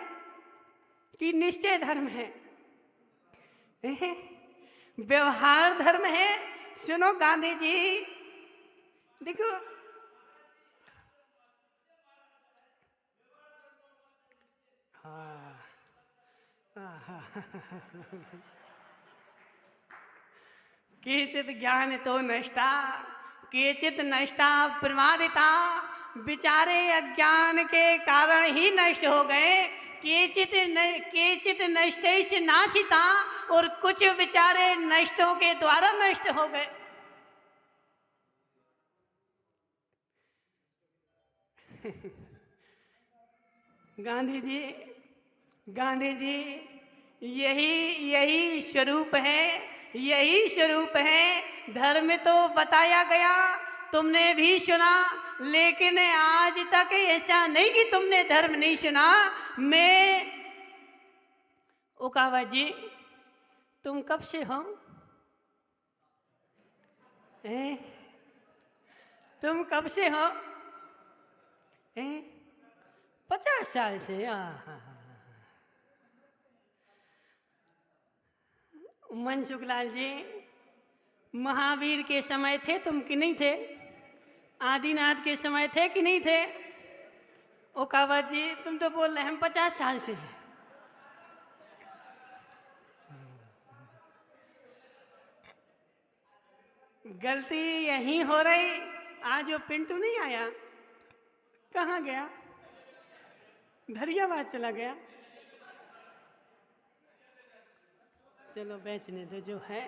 कि निश्चय धर्म है? व्यवहार धर्म है। सुनो गांधी जी, देखो केचित ज्ञान तो नष्टा, केचित नष्टा प्रमादिता। विचारे अज्ञान के कारण ही नष्ट हो गए। केचित नष्टैश्च नाशिता, और कुछ विचारे नष्टों के द्वारा नष्ट हो गए। गांधी जी, यही स्वरूप है, यही स्वरूप है। धर्म तो बताया गया, तुमने भी सुना, लेकिन आज तक ऐसा नहीं कि तुमने धर्म नहीं सुना। मैं उकावा जी, तुम कब से हो? तुम कब से हो? 50 साल से। मनसुखलाल जी, महावीर के समय थे तुम कि नहीं थे? आदिनाथ के समय थे कि नहीं थे? ओकावत जी, तुम तो बोल रहे हैं हम 50 साल से हैं। गलती यहीं हो रही। आज वो पिंटू नहीं आया, कहाँ गया? धरियाबाद चला गया। चलो बेचने दो जो है।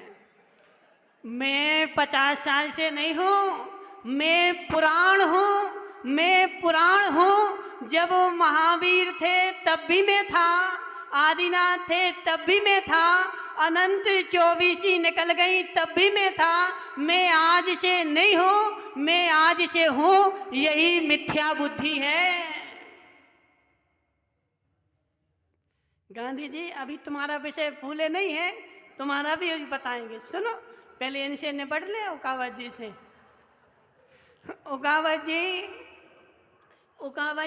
मैं 50 साल से नहीं हूँ, मैं पुराण हूँ, मैं पुराण हूँ। जब महावीर थे तब भी मैं था, आदिनाथ थे तब भी मैं था, अनंत 24 निकल गई तब भी मैं था। मैं आज से नहीं हूँ, मैं आज से हूँ, यही मिथ्या बुद्धि है। गांधी जी, अभी तुम्हारा विषय भूले नहीं है, तुम्हारा भी बताएंगे। सुनो, पहले इनसे निपट ले उकावत जी से। उकावत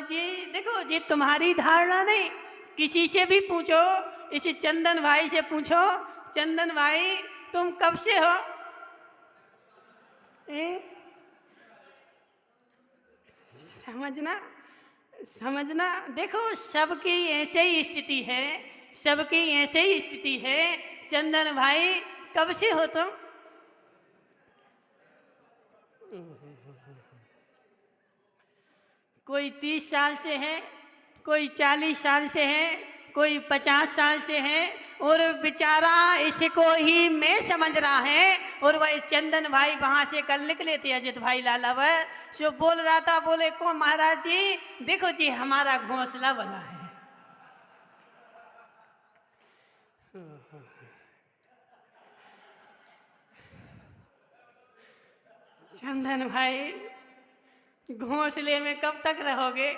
जी देखो जी, तुम्हारी धारणा नहीं, किसी से भी पूछो। इस चंदन भाई से पूछो, चंदन भाई तुम कब से हो? समझना। देखो, सबकी ऐसे ही स्थिति है, सबकी ऐसे ही स्थिति है। चंदन भाई कब से हो तुम? कोई 30 साल से है, कोई 40 साल से है, कोई 50 साल से है, और बेचारा इसको ही मैं समझ रहा है। और वही चंदन भाई वहाँ से कल निकले थे, अजित भाई लालावर जो बोल रहा था, बोले को महाराज जी देखो जी हमारा घोंसला बना है। चंदन भाई, घोंसले में कब तक रहोगे?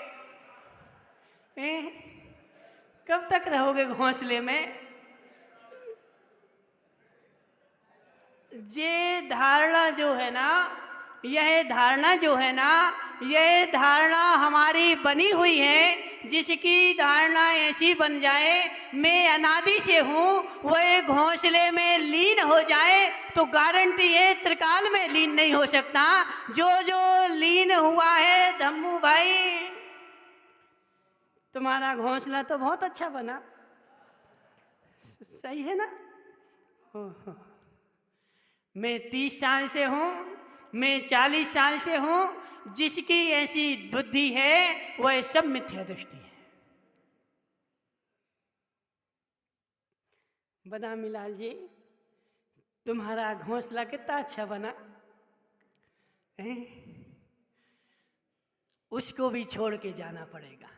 कब तक रहोगे घोंसले में? ये धारणा जो है ना, यह धारणा जो है ना, यह धारणा हमारी बनी हुई है। जिसकी धारणा ऐसी बन जाए मैं अनादि से हूँ, वह घोंसले में लीन हो जाए तो गारंटी है त्रिकाल में लीन नहीं हो सकता। जो जो लीन हुआ है धम्मू भाई, तुम्हारा घोंसला तो बहुत अच्छा बना, सही है ना? मैं 30 साल से हूँ, मैं 40 साल से हूँ। जिसकी ऐसी बुद्धि है वह सब मिथ्या दृष्टि है। बदामी लाल जी, तुम्हारा घोंसला कितना अच्छा बना उसको भी छोड़ के जाना पड़ेगा।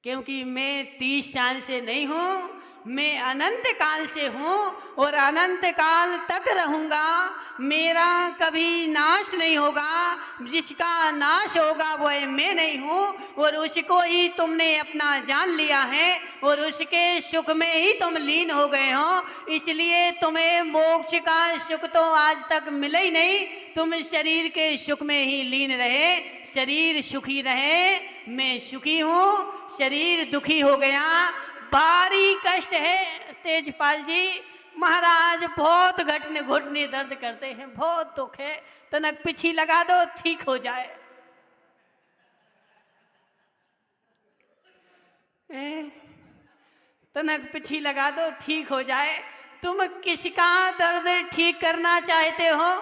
क्योंकि मैं 30 साल से नहीं हूँ, मैं अनंत काल से हूँ और अनंत काल तक रहूँगा। मेरा कभी नाश नहीं होगा, जिसका नाश होगा वह मैं नहीं हूँ, और उसको ही तुमने अपना जान लिया है और उसके सुख में ही तुम लीन हो गए हो। इसलिए तुम्हें मोक्ष का सुख तो आज तक मिला ही नहीं, तुम शरीर के सुख में ही लीन रहे। शरीर सुखी रहे, मैं सुखी हूँ, शरीर दुखी हो गया। भारी कष्ट है तेजपाल जी, महाराज बहुत घुटने दर्द करते हैं, बहुत दुख है। तनक पिछी लगा दो, ठीक हो जाए। तनक पिछी लगा दो, ठीक हो जाए। तुम किसका दर्द ठीक करना चाहते हो?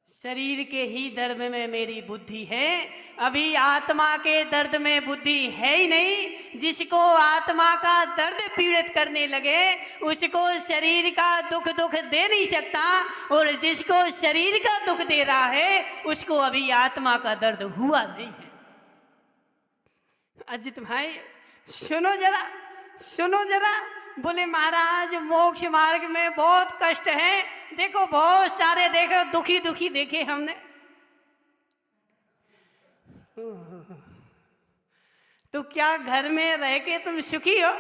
शरीर के ही दर्द में मेरी बुद्धि है, अभी आत्मा के दर्द में बुद्धि है ही नहीं। जिसको आत्मा का दर्द पीड़ित करने लगे उसको शरीर का दुख दे नहीं सकता, और जिसको शरीर का दुख दे रहा है उसको अभी आत्मा का दर्द हुआ नहीं है। अजित भाई सुनो जरा। बोले महाराज मोक्ष मार्ग में बहुत कष्ट है, देखो बहुत सारे देखो दुखी देखे हमने। तो क्या घर में रह के तुम सुखी हो?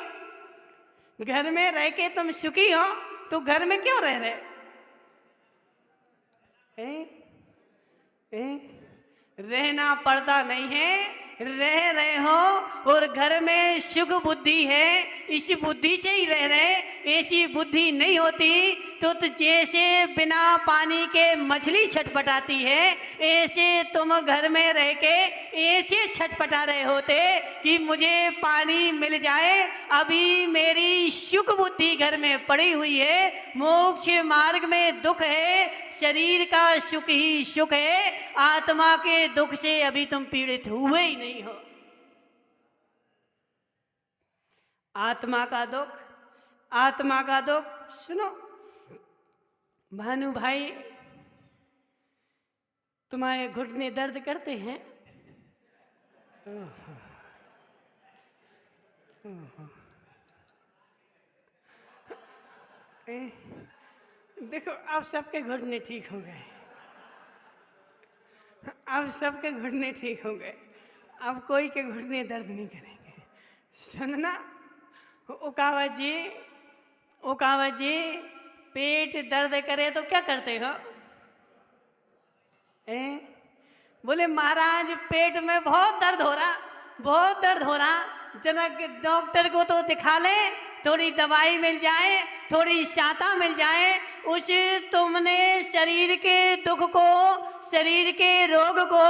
घर में रह के तुम सुखी हो तो घर में क्यों रह रहे? रहना पड़ता नहीं है, रह रहे हो और घर में सुख बुद्धि है, इसी बुद्धि से ही रह रहे। ऐसी बुद्धि नहीं होती तो जैसे बिना पानी के मछली छटपटाती है, ऐसे तुम घर में रह के ऐसे छटपटा रहे होते कि मुझे पानी मिल जाए। अभी मेरी सुख बुद्धि घर में पड़ी हुई है, मोक्ष मार्ग में दुख है, शरीर का सुख ही सुख है, आत्मा के दुख से अभी तुम पीड़ित हुए ही नहीं हो। आत्मा का दुख सुनो भानु भाई, तुम्हारे घुटने दर्द करते हैं? देखो अब सबके घुटने ठीक हो गए, अब सबके घुटने ठीक हो गए, अब कोई के घुटने दर्द नहीं करेंगे। सुनना ओकावत जी, पेट दर्द करे तो क्या करते हो? बोले महाराज पेट में बहुत दर्द हो रहा, जनक डॉक्टर को तो दिखा ले, थोड़ी दवाई मिल जाए, थोड़ी सहायता मिल जाए। उस तुमने शरीर के दुख को, शरीर के रोग को,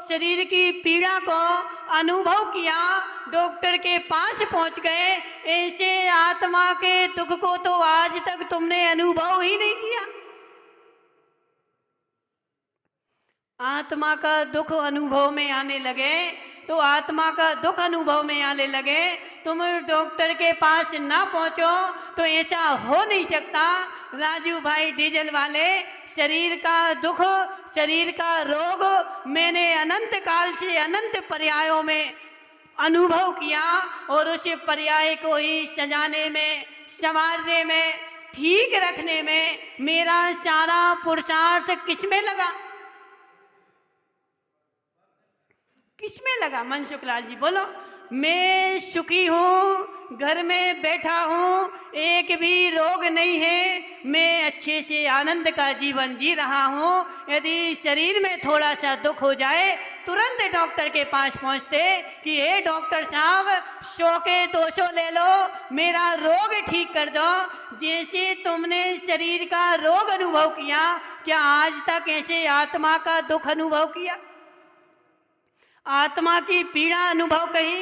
शरीर की पीड़ा को अनुभव किया, डॉक्टर के पास पहुंच गए। ऐसे आत्मा के दुख को तो आज तक तुमने अनुभव ही नहीं किया। आत्मा का दुख अनुभव में आने लगे तो आत्मा का दुख अनुभव में आने लगे, तुम डॉक्टर के पास ना पहुंचो तो ऐसा हो नहीं सकता। राजू भाई डीजल वाले, शरीर का दुख, शरीर का रोग मैंने अनंत काल से अनंत पर्यायों में अनुभव किया, और उस पर्याय को ही सजाने में, संवारने में, ठीक रखने में मेरा सारा पुरुषार्थ किसमें लगा? किसमें लगा? मनसुख लाल जी बोलो। मैं सुखी हूँ, घर में बैठा हूँ, एक भी रोग नहीं है, मैं अच्छे से आनंद का जीवन जी रहा हूँ। यदि शरीर में थोड़ा सा दुख हो जाए तुरंत डॉक्टर के पास पहुँचते कि हे डॉक्टर साहब 100 के 200 ले लो, मेरा रोग ठीक कर दो। जैसे तुमने शरीर का रोग अनुभव किया, क्या आज तक ऐसे आत्मा का दुख अनुभव किया? आत्मा की पीड़ा अनुभव कही?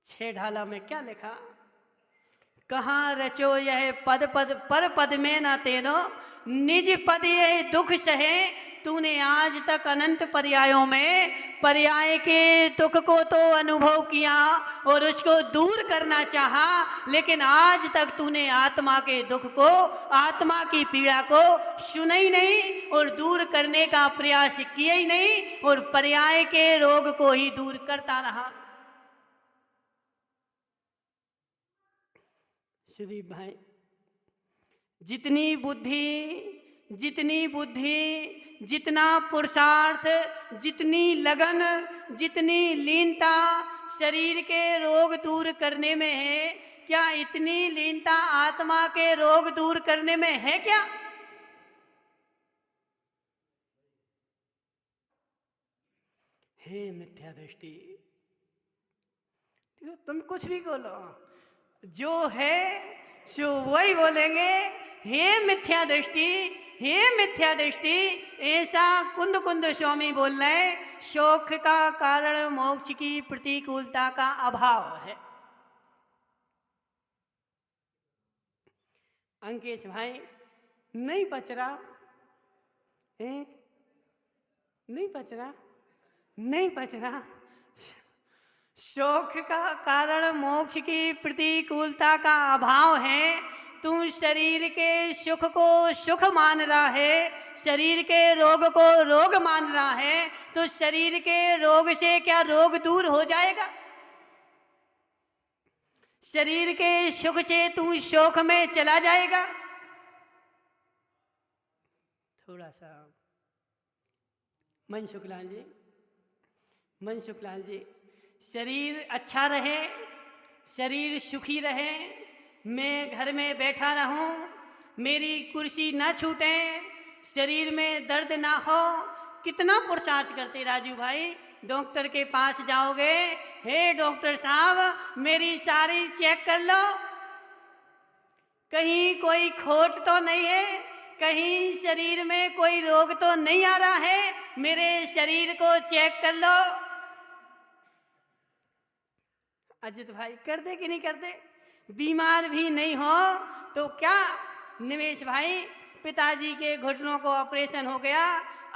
6 ढाला में क्या लिखा? कहाँ रचो यह पद पद पर पद में न तेनो, निज पद ये दुख सहे। तूने आज तक अनंत पर्यायों में पर्याय के दुख को तो अनुभव किया और उसको दूर करना चाहा, लेकिन आज तक तूने आत्मा के दुख को, आत्मा की पीड़ा को सुना ही नहीं और दूर करने का प्रयास किया ही नहीं, और पर्याय के रोग को ही दूर करता रहा। सुदीप भाई, जितनी बुद्धि, जितना पुरुषार्थ, जितनी लगन, जितनी लीनता शरीर के रोग दूर करने में है, क्या इतनी लीनता आत्मा के रोग दूर करने में है क्या? हे मिथ्या दृष्टि, तुम कुछ भी बोलो, जो है सो वही बोलेंगे। हे मिथ्या दृष्टि, हे मिथ्या दृष्टि, ऐसा कुंद कुंद स्वामी बोल रहे। शोक का कारण मोक्ष की प्रतिकूलता का अभाव है। अंकेश भाई नहीं पच रहा, नहीं पच रहा, नहीं पच रहा। शोक का कारण मोक्ष की प्रतिकूलता का अभाव है। तू शरीर के सुख को सुख मान रहा है, शरीर के रोग को रोग मान रहा है, तो शरीर के रोग से क्या रोग दूर हो जाएगा? शरीर के सुख से तू शोक में चला जाएगा? थोड़ा सा मन शुक्लाल जी, शरीर अच्छा रहे, शरीर सुखी रहे, मैं घर में बैठा रहूं, मेरी कुर्सी ना छूटे, शरीर में दर्द ना हो, कितना पुरुषार्थ करते राजू भाई। डॉक्टर के पास जाओगे, हे डॉक्टर साहब मेरी सारी चेक कर लो, कहीं कोई खोट तो नहीं है, कहीं शरीर में कोई रोग तो नहीं आ रहा है, मेरे शरीर को चेक कर लो। अजित भाई करते कि नहीं करते? बीमार भी नहीं हो तो क्या? निमेश भाई, पिताजी के घुटनों को ऑपरेशन हो गया,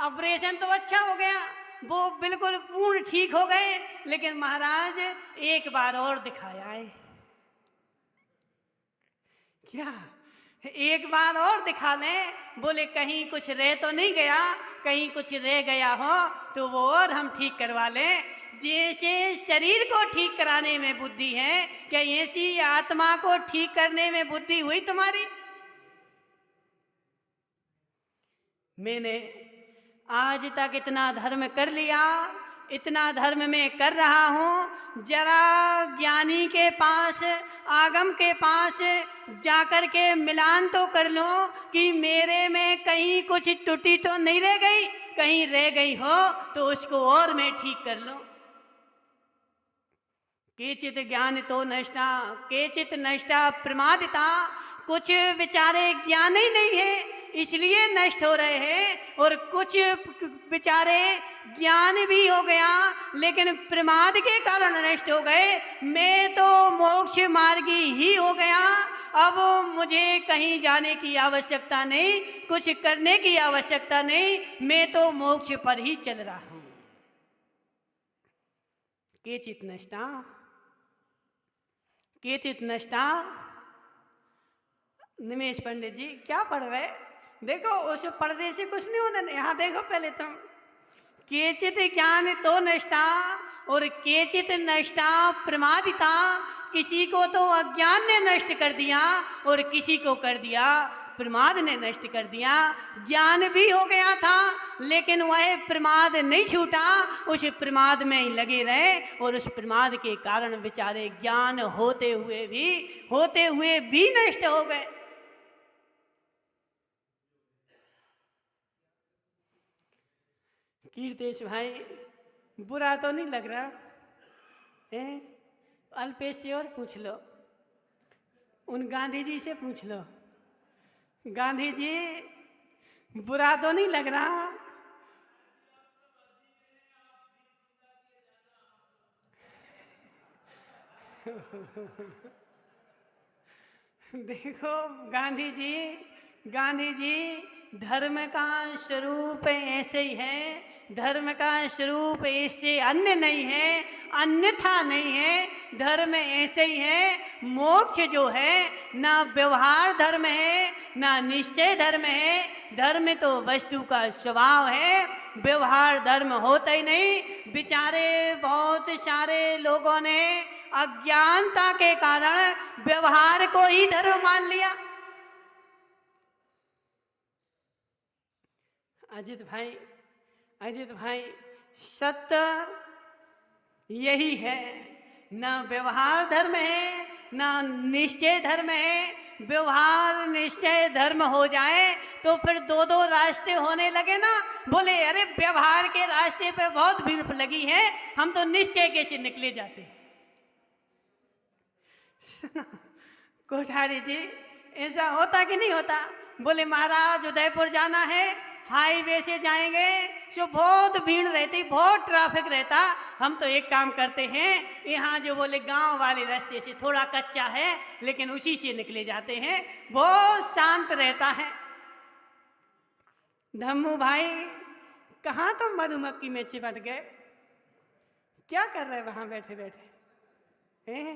ऑपरेशन तो अच्छा हो गया, वो बिल्कुल पूर्ण ठीक हो गए, लेकिन महाराज एक बार और दिखाया है। क्या एक बार और दिखा लें? बोले कहीं कुछ रह तो नहीं गया, कहीं कुछ रह गया हो तो वो और हम ठीक करवा लें। जैसे शरीर को ठीक कराने में बुद्धि है, क्या ऐसी आत्मा को ठीक करने में बुद्धि हुई तुम्हारी? मैंने आज तक इतना धर्म कर लिया, इतना धर्म में कर रहा हूँ, जरा ज्ञानी के पास, आगम के पास जाकर के मिलान तो कर लो कि मेरे में कहीं कुछ टूटी तो नहीं रह गई, कहीं रह गई हो तो उसको और मैं ठीक कर लूँ। केचित ज्ञान तो नष्टा, केचित नष्टा प्रमादिता, कुछ बेचारे ज्ञान ही नहीं है इसलिए नष्ट हो रहे हैं, और कुछ बेचारे ज्ञान भी हो गया लेकिन प्रमाद के कारण नष्ट हो गए। मैं तो मोक्ष मार्गी ही हो गया, अब मुझे कहीं जाने की आवश्यकता नहीं, कुछ करने की आवश्यकता नहीं, मैं तो मोक्ष पर ही चल रहा हूं। केचित नष्टा, केचित नष्टा। निमेश पंडित जी क्या पढ़ रहे? देखो उस पर्दे से कुछ नहीं होना, यहाँ देखो पहले तुम। केचित ज्ञान तो नष्टा और केचित नष्टा प्रमादिता, किसी को तो अज्ञान ने नष्ट कर दिया और किसी को कर दिया प्रमाद ने नष्ट कर दिया। ज्ञान भी हो गया था लेकिन वह प्रमाद नहीं छूटा, उस प्रमाद में ही लगे रहे और उस प्रमाद के कारण बेचारे ज्ञान होते हुए भी नष्ट हो गए। कीर्तेश भाई बुरा तो नहीं लग रहा है? अल्पेश से और पूछ लो, उन गांधी जी से पूछ लो, गांधी जी बुरा तो नहीं लग रहा? देखो गांधी जी धर्म का स्वरूप ऐसे ही है, धर्म का स्वरूप इससे अन्य नहीं है, अन्यथा नहीं है, धर्म ऐसे ही है। मोक्ष जो है ना व्यवहार धर्म है ना निश्चय धर्म है, धर्म तो वस्तु का स्वभाव है, व्यवहार धर्म होता ही नहीं। बेचारे बहुत सारे लोगों ने अज्ञानता के कारण व्यवहार को ही धर्म मान लिया। अजित भाई सत्य यही है, ना व्यवहार धर्म है ना निश्चय धर्म है। व्यवहार निश्चय धर्म हो जाए तो फिर दो दो रास्ते होने लगे ना। बोले अरे व्यवहार के रास्ते पे बहुत भीड़ लगी है, हम तो निश्चय कैसे निकले जाते। कोठारी जी ऐसा होता कि नहीं होता? बोले महाराज उदयपुर जाना है, हाईवे से जाएंगे जो बहुत भीड़ रहती, बहुत ट्रैफिक रहता। हम तो एक काम करते हैं, यहाँ जो बोले गांव वाले रास्ते से थोड़ा कच्चा है लेकिन उसी से निकले जाते हैं, बहुत शांत रहता है। धम्मू भाई कहाँ तुम मधुमक्खी में चिपट गए? क्या कर रहे वहां बैठे बैठे?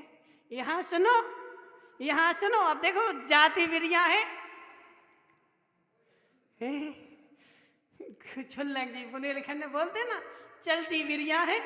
यहाँ सुनो, यहाँ सुनो। अब देखो जाति बिरिया है। छुल्लक जी बुंदेलखंड बोलते ना, चलती बिरिया है।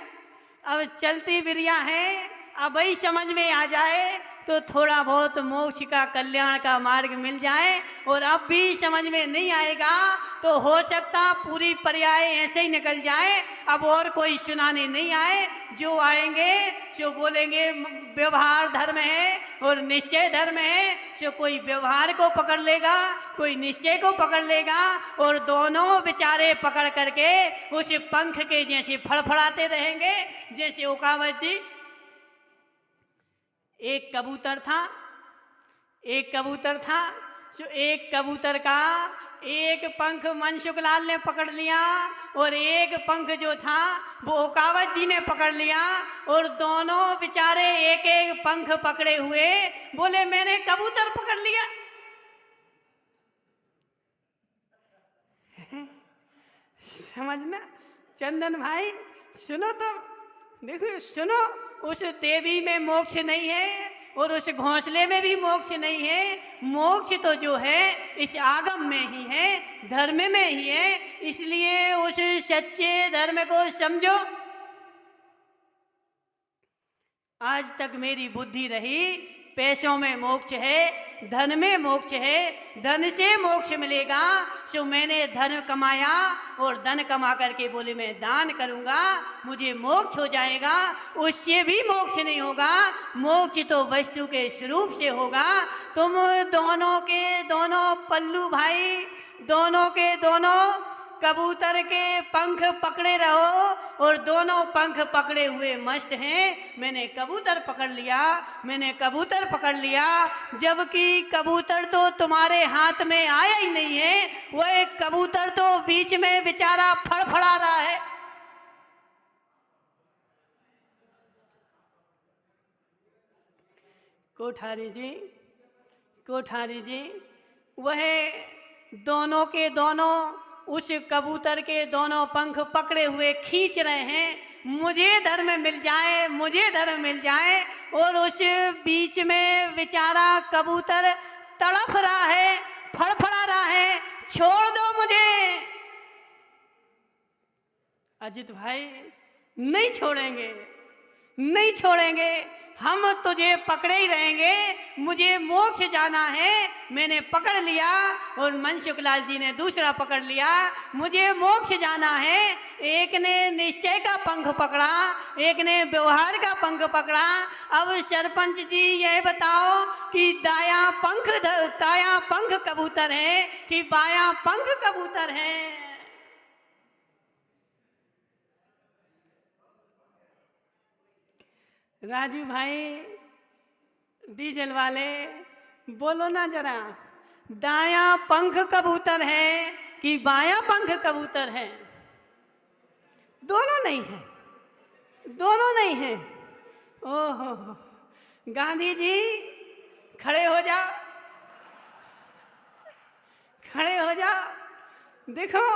अब चलती बिरिया है, अब वही समझ में आ जाए तो थोड़ा बहुत मोक्ष का कल्याण का मार्ग मिल जाए, और अब भी समझ में नहीं आएगा तो हो सकता पूरी पर्याय ऐसे ही निकल जाए, अब और कोई सुनाने नहीं आए। जो आएंगे जो बोलेंगे व्यवहार धर्म है और निश्चय धर्म है, जो कोई व्यवहार को पकड़ लेगा कोई निश्चय को पकड़ लेगा, और दोनों बेचारे पकड़ करके उस पंख के जैसे फड़फड़ाते रहेंगे। जैसे ओकावत जी, एक कबूतर था जो एक कबूतर का एक पंख मनसुखलाल ने पकड़ लिया और एक पंख जो था वो ओकावत जी ने पकड़ लिया, और दोनों बेचारे एक एक पंख पकड़े हुए बोले मैंने कबूतर पकड़ लिया। समझना चंदन भाई, सुनो तुम, देखो सुनो, उस देवी में मोक्ष नहीं है और उस घोंसले में भी मोक्ष नहीं है। मोक्ष तो जो है इस आगम में ही है, धर्म में ही है। इसलिए उस सच्चे धर्म को समझो। आज तक मेरी बुद्धि रही पैसों में मोक्ष है, धन में मोक्ष है, धन से मोक्ष मिलेगा। सो मैंने धन कमाया और धन कमा करके बोले मैं दान करूंगा मुझे मोक्ष हो जाएगा, उससे भी मोक्ष नहीं होगा। मोक्ष तो वस्तु के स्वरूप से होगा। तुम दोनों के दोनों पल्लू भाई, दोनों के दोनों कबूतर के पंख पकड़े रहो और दोनों पंख पकड़े हुए मस्त हैं। मैंने कबूतर पकड़ लिया, मैंने कबूतर पकड़ लिया, जबकि कबूतर तो तुम्हारे हाथ में आया ही नहीं है। वह एक कबूतर तो बीच में बेचारा फड़फड़ा रहा है। कोठारी जी वह दोनों के दोनों उस कबूतर के दोनों पंख पकड़े हुए खींच रहे हैं, मुझे धर्म मिल जाए, मुझे धर्म मिल जाए। और उस बीच में बेचारा कबूतर तड़फ रहा है, फड़फड़ा रहा है, छोड़ दो मुझे। अजित भाई नहीं छोड़ेंगे, नहीं छोड़ेंगे, हम तुझे पकड़े ही रहेंगे। मुझे मोक्ष जाना है, मैंने पकड़ लिया और मनसुखलाल जी ने दूसरा पकड़ लिया। मुझे मोक्ष जाना है। एक ने निश्चय का पंख पकड़ा, एक ने व्यवहार का पंख पकड़ा। अब सरपंच जी यह बताओ कि दाया पंख कबूतर है कि बाया पंख कबूतर है? राजू भाई डीजल वाले बोलो ना जरा, दाया पंख कबूतर है कि बाया पंख कबूतर है? दोनों नहीं है, दोनों नहीं है। ओहो, गांधी जी खड़े हो जाओ, खड़े हो जाओ। देखो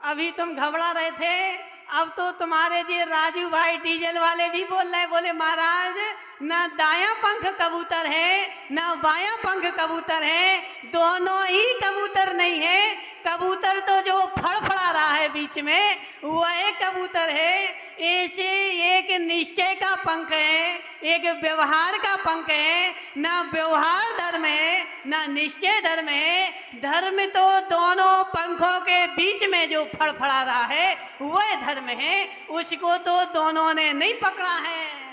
अभी तुम घबरा रहे थे, अब तो तुम्हारे जी राजू भाई डीजल वाले भी बोल रहे, बोले महाराज ना दाया पंख कबूतर है ना बाया पंख कबूतर है, दोनों ही कबूतर नहीं है। कबूतर तो जो फड़फड़ा रहा है बीच में वह कबूतर है। ऐसे एक निश्चय का पंख है, एक व्यवहार का पंख है। ना व्यवहार धर्म है ना निश्चय धर्म है। धर्म तो दोनों पंखों के बीच में जो फड़फड़ा रहा है वह धर्म है, उसको तो दोनों ने नहीं पकड़ा है।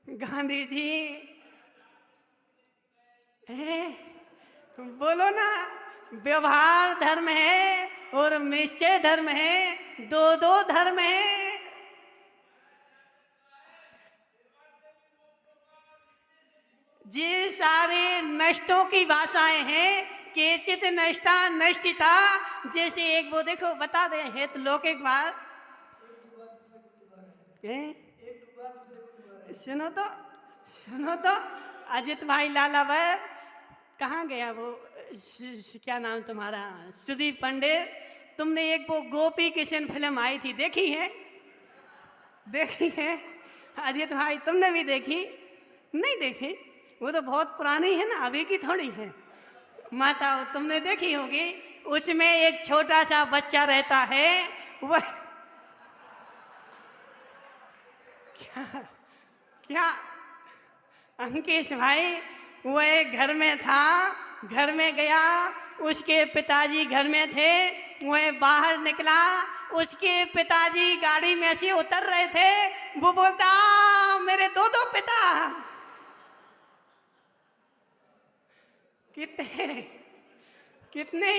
गांधी जी बोलो ना, व्यवहार धर्म है और निश्चय धर्म है, दो दो धर्म है। ये सारे नष्टों की भाषाएं हैं, केचित नष्टा नष्टिता। जैसे एक वो देखो बता दे हेतु लौकिक बात, सुनो तो अजित भाई लाला भाई कहाँ गया वो क्या नाम तुम्हारा, सुदीप पंडित, तुमने एक वो गोपी किशन फिल्म आई थी देखी है? देखी है अजित भाई, तुमने भी देखी? नहीं देखी, वो तो बहुत पुरानी है ना, अभी की थोड़ी है। माता तुमने देखी होगी, उसमें एक छोटा सा बच्चा रहता है, वह क्या अंकेश भाई, वह घर में था, घर में गया, उसके पिताजी घर में थे, वह बाहर निकला, उसके पिताजी गाड़ी में से उतर रहे थे, वो बोलता मेरे दो दो पिता। कितने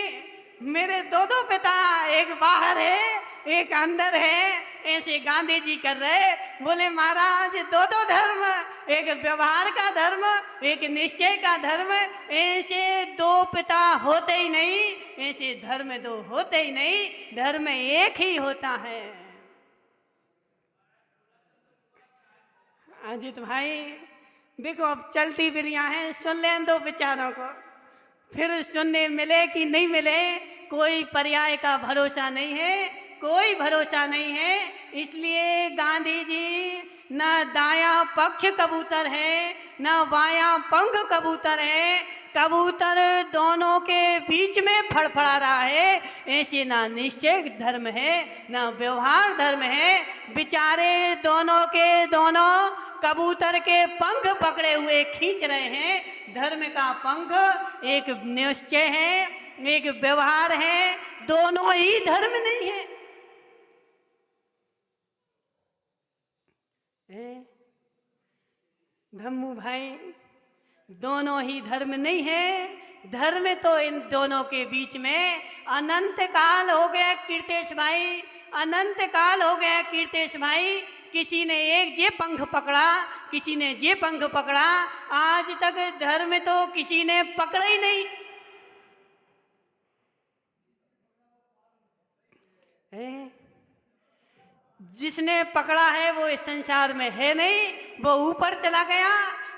मेरे दो दो पिता, एक बाहर है एक अंदर है। ऐसे गांधी जी कर रहे, बोले महाराज दो दो धर्म, एक व्यवहार का धर्म एक निश्चय का धर्म, ऐसे दो पिता होते ही नहीं, ऐसे धर्म दो होते ही नहीं, धर्म एक ही होता है। अजित भाई देखो अब चलती बिरियां हैं, सुन लें दो विचारों को, फिर सुनने मिले कि नहीं मिले, कोई पर्याय का भरोसा नहीं है, कोई भरोसा नहीं है। इसलिए गांधी जी न दाया पक्ष कबूतर है न बाया पंख कबूतर है, कबूतर दोनों के बीच में फड़फड़ा रहा है। ऐसे ना निश्चय धर्म है ना व्यवहार धर्म है, बेचारे दोनों के दोनों कबूतर के पंख पकड़े हुए खींच रहे हैं। धर्म का पंख एक निश्चय है एक व्यवहार है, दोनों ही धर्म नहीं है। धम्मू भाई दोनों ही धर्म नहीं है, धर्म तो इन दोनों के बीच में अनंत काल हो गया। कीर्तेश भाई अनंत काल हो गया कीर्तेश भाई, किसी ने एक जे पंख पकड़ा, किसी ने जे पंख पकड़ा, आज तक धर्म तो किसी ने पकड़ा ही नहीं। जिसने पकड़ा है वो इस संसार में है नहीं, वो ऊपर चला गया।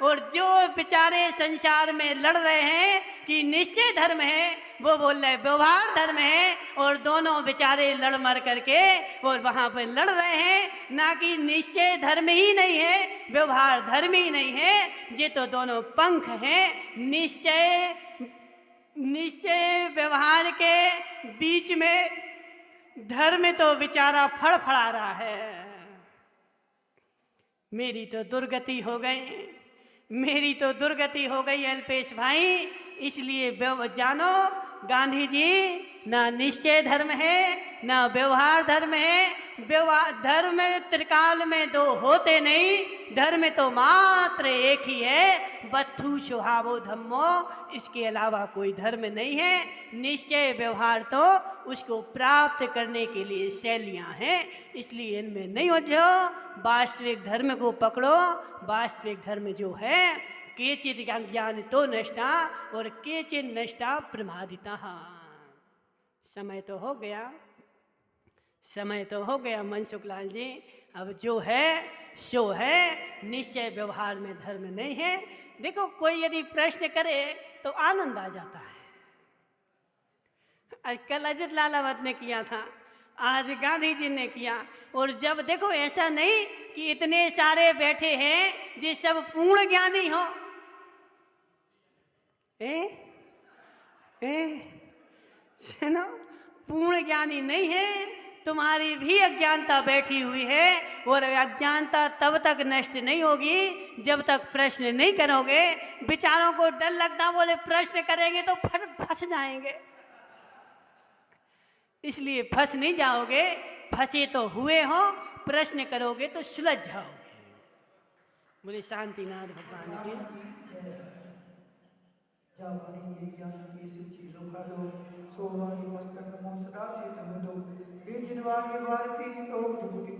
और जो बेचारे संसार में लड़ रहे हैं कि निश्चय धर्म है, वो बोल रहे व्यवहार धर्म है, और दोनों बेचारे लड़ मर करके और वहाँ पर लड़ रहे हैं, ना कि निश्चय धर्म ही नहीं है व्यवहार धर्म ही नहीं है। ये तो दोनों पंख हैं, निश्चय व्यवहार के बीच में धर्म तो बेचारा फड़फड़ा रहा है। मेरी तो दुर्गति हो गई, मेरी तो दुर्गति हो गई अल्पेश भाई। इसलिए जानो गांधी जी ना निश्चय धर्म है ना व्यवहार धर्म है। धर्म त्रिकाल में दो होते नहीं, धर्म तो मात्र एक ही है, बत्थु स्वभावो धम्मो, इसके अलावा कोई धर्म नहीं है। निश्चय व्यवहार तो उसको प्राप्त करने के लिए शैलियाँ हैं, इसलिए इनमें नहीं उलझो, वास्तविक धर्म को पकड़ो। वास्तविक धर्म जो है केचित् ज्ञान तो नष्टा और केचित् नष्टा प्रमादिता। समय तो हो गया, समय तो हो गया मनसुख लाल जी, अब जो है सो है, निश्चय व्यवहार में धर्म नहीं है। देखो कोई यदि प्रश्न करे तो आनंद आ जाता है। कल अजित लालावत ने किया था, आज गांधी जी ने किया। और जब देखो ऐसा नहीं कि इतने सारे बैठे हैं जो सब पूर्ण ज्ञानी हो, सुनो, पूर्ण ज्ञानी नहीं है, तुम्हारी भी अज्ञानता बैठी हुई है। और अज्ञानता तब तक नष्ट नहीं होगी जब तक प्रश्न नहीं करोगे। विचारों को डर लगता, बोले प्रश्न करेंगे तो फंस जाएंगे, इसलिए फंस नहीं जाओगे। फंसे तो हुए हो, प्रश्न करोगे तो सुलझ जाओगे। बोले शांतिनाथ भगवान की जावानी ज्ञान की सूची लोकालो सोवानी मस्तक नमो सदा ते तमदो ये जिनवानी भारती तो जुगुटी